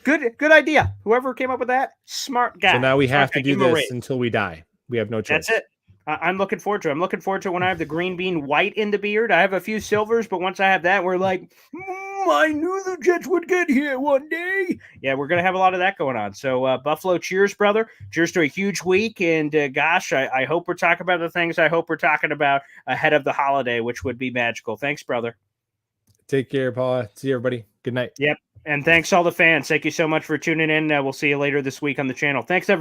Good idea. Whoever came up with that, smart guy. So now we have to do this until we die. We have no choice. That's it. I'm looking forward to it. I'm looking forward to when I have the green bean white in the beard. I have a few silvers, but once I have that, we're like, I knew the Jets would get here one day. Yeah, we're going to have a lot of that going on. So, Buffalo, cheers, brother. Cheers to a huge week. And gosh, I hope we're talking about the things I hope we're talking about ahead of the holiday, which would be magical. Thanks, brother. Take care, Paul. See you, everybody. Good night. Yep. And thanks all the fans. Thank you so much for tuning in. We'll see you later this week on the channel. Thanks, everybody.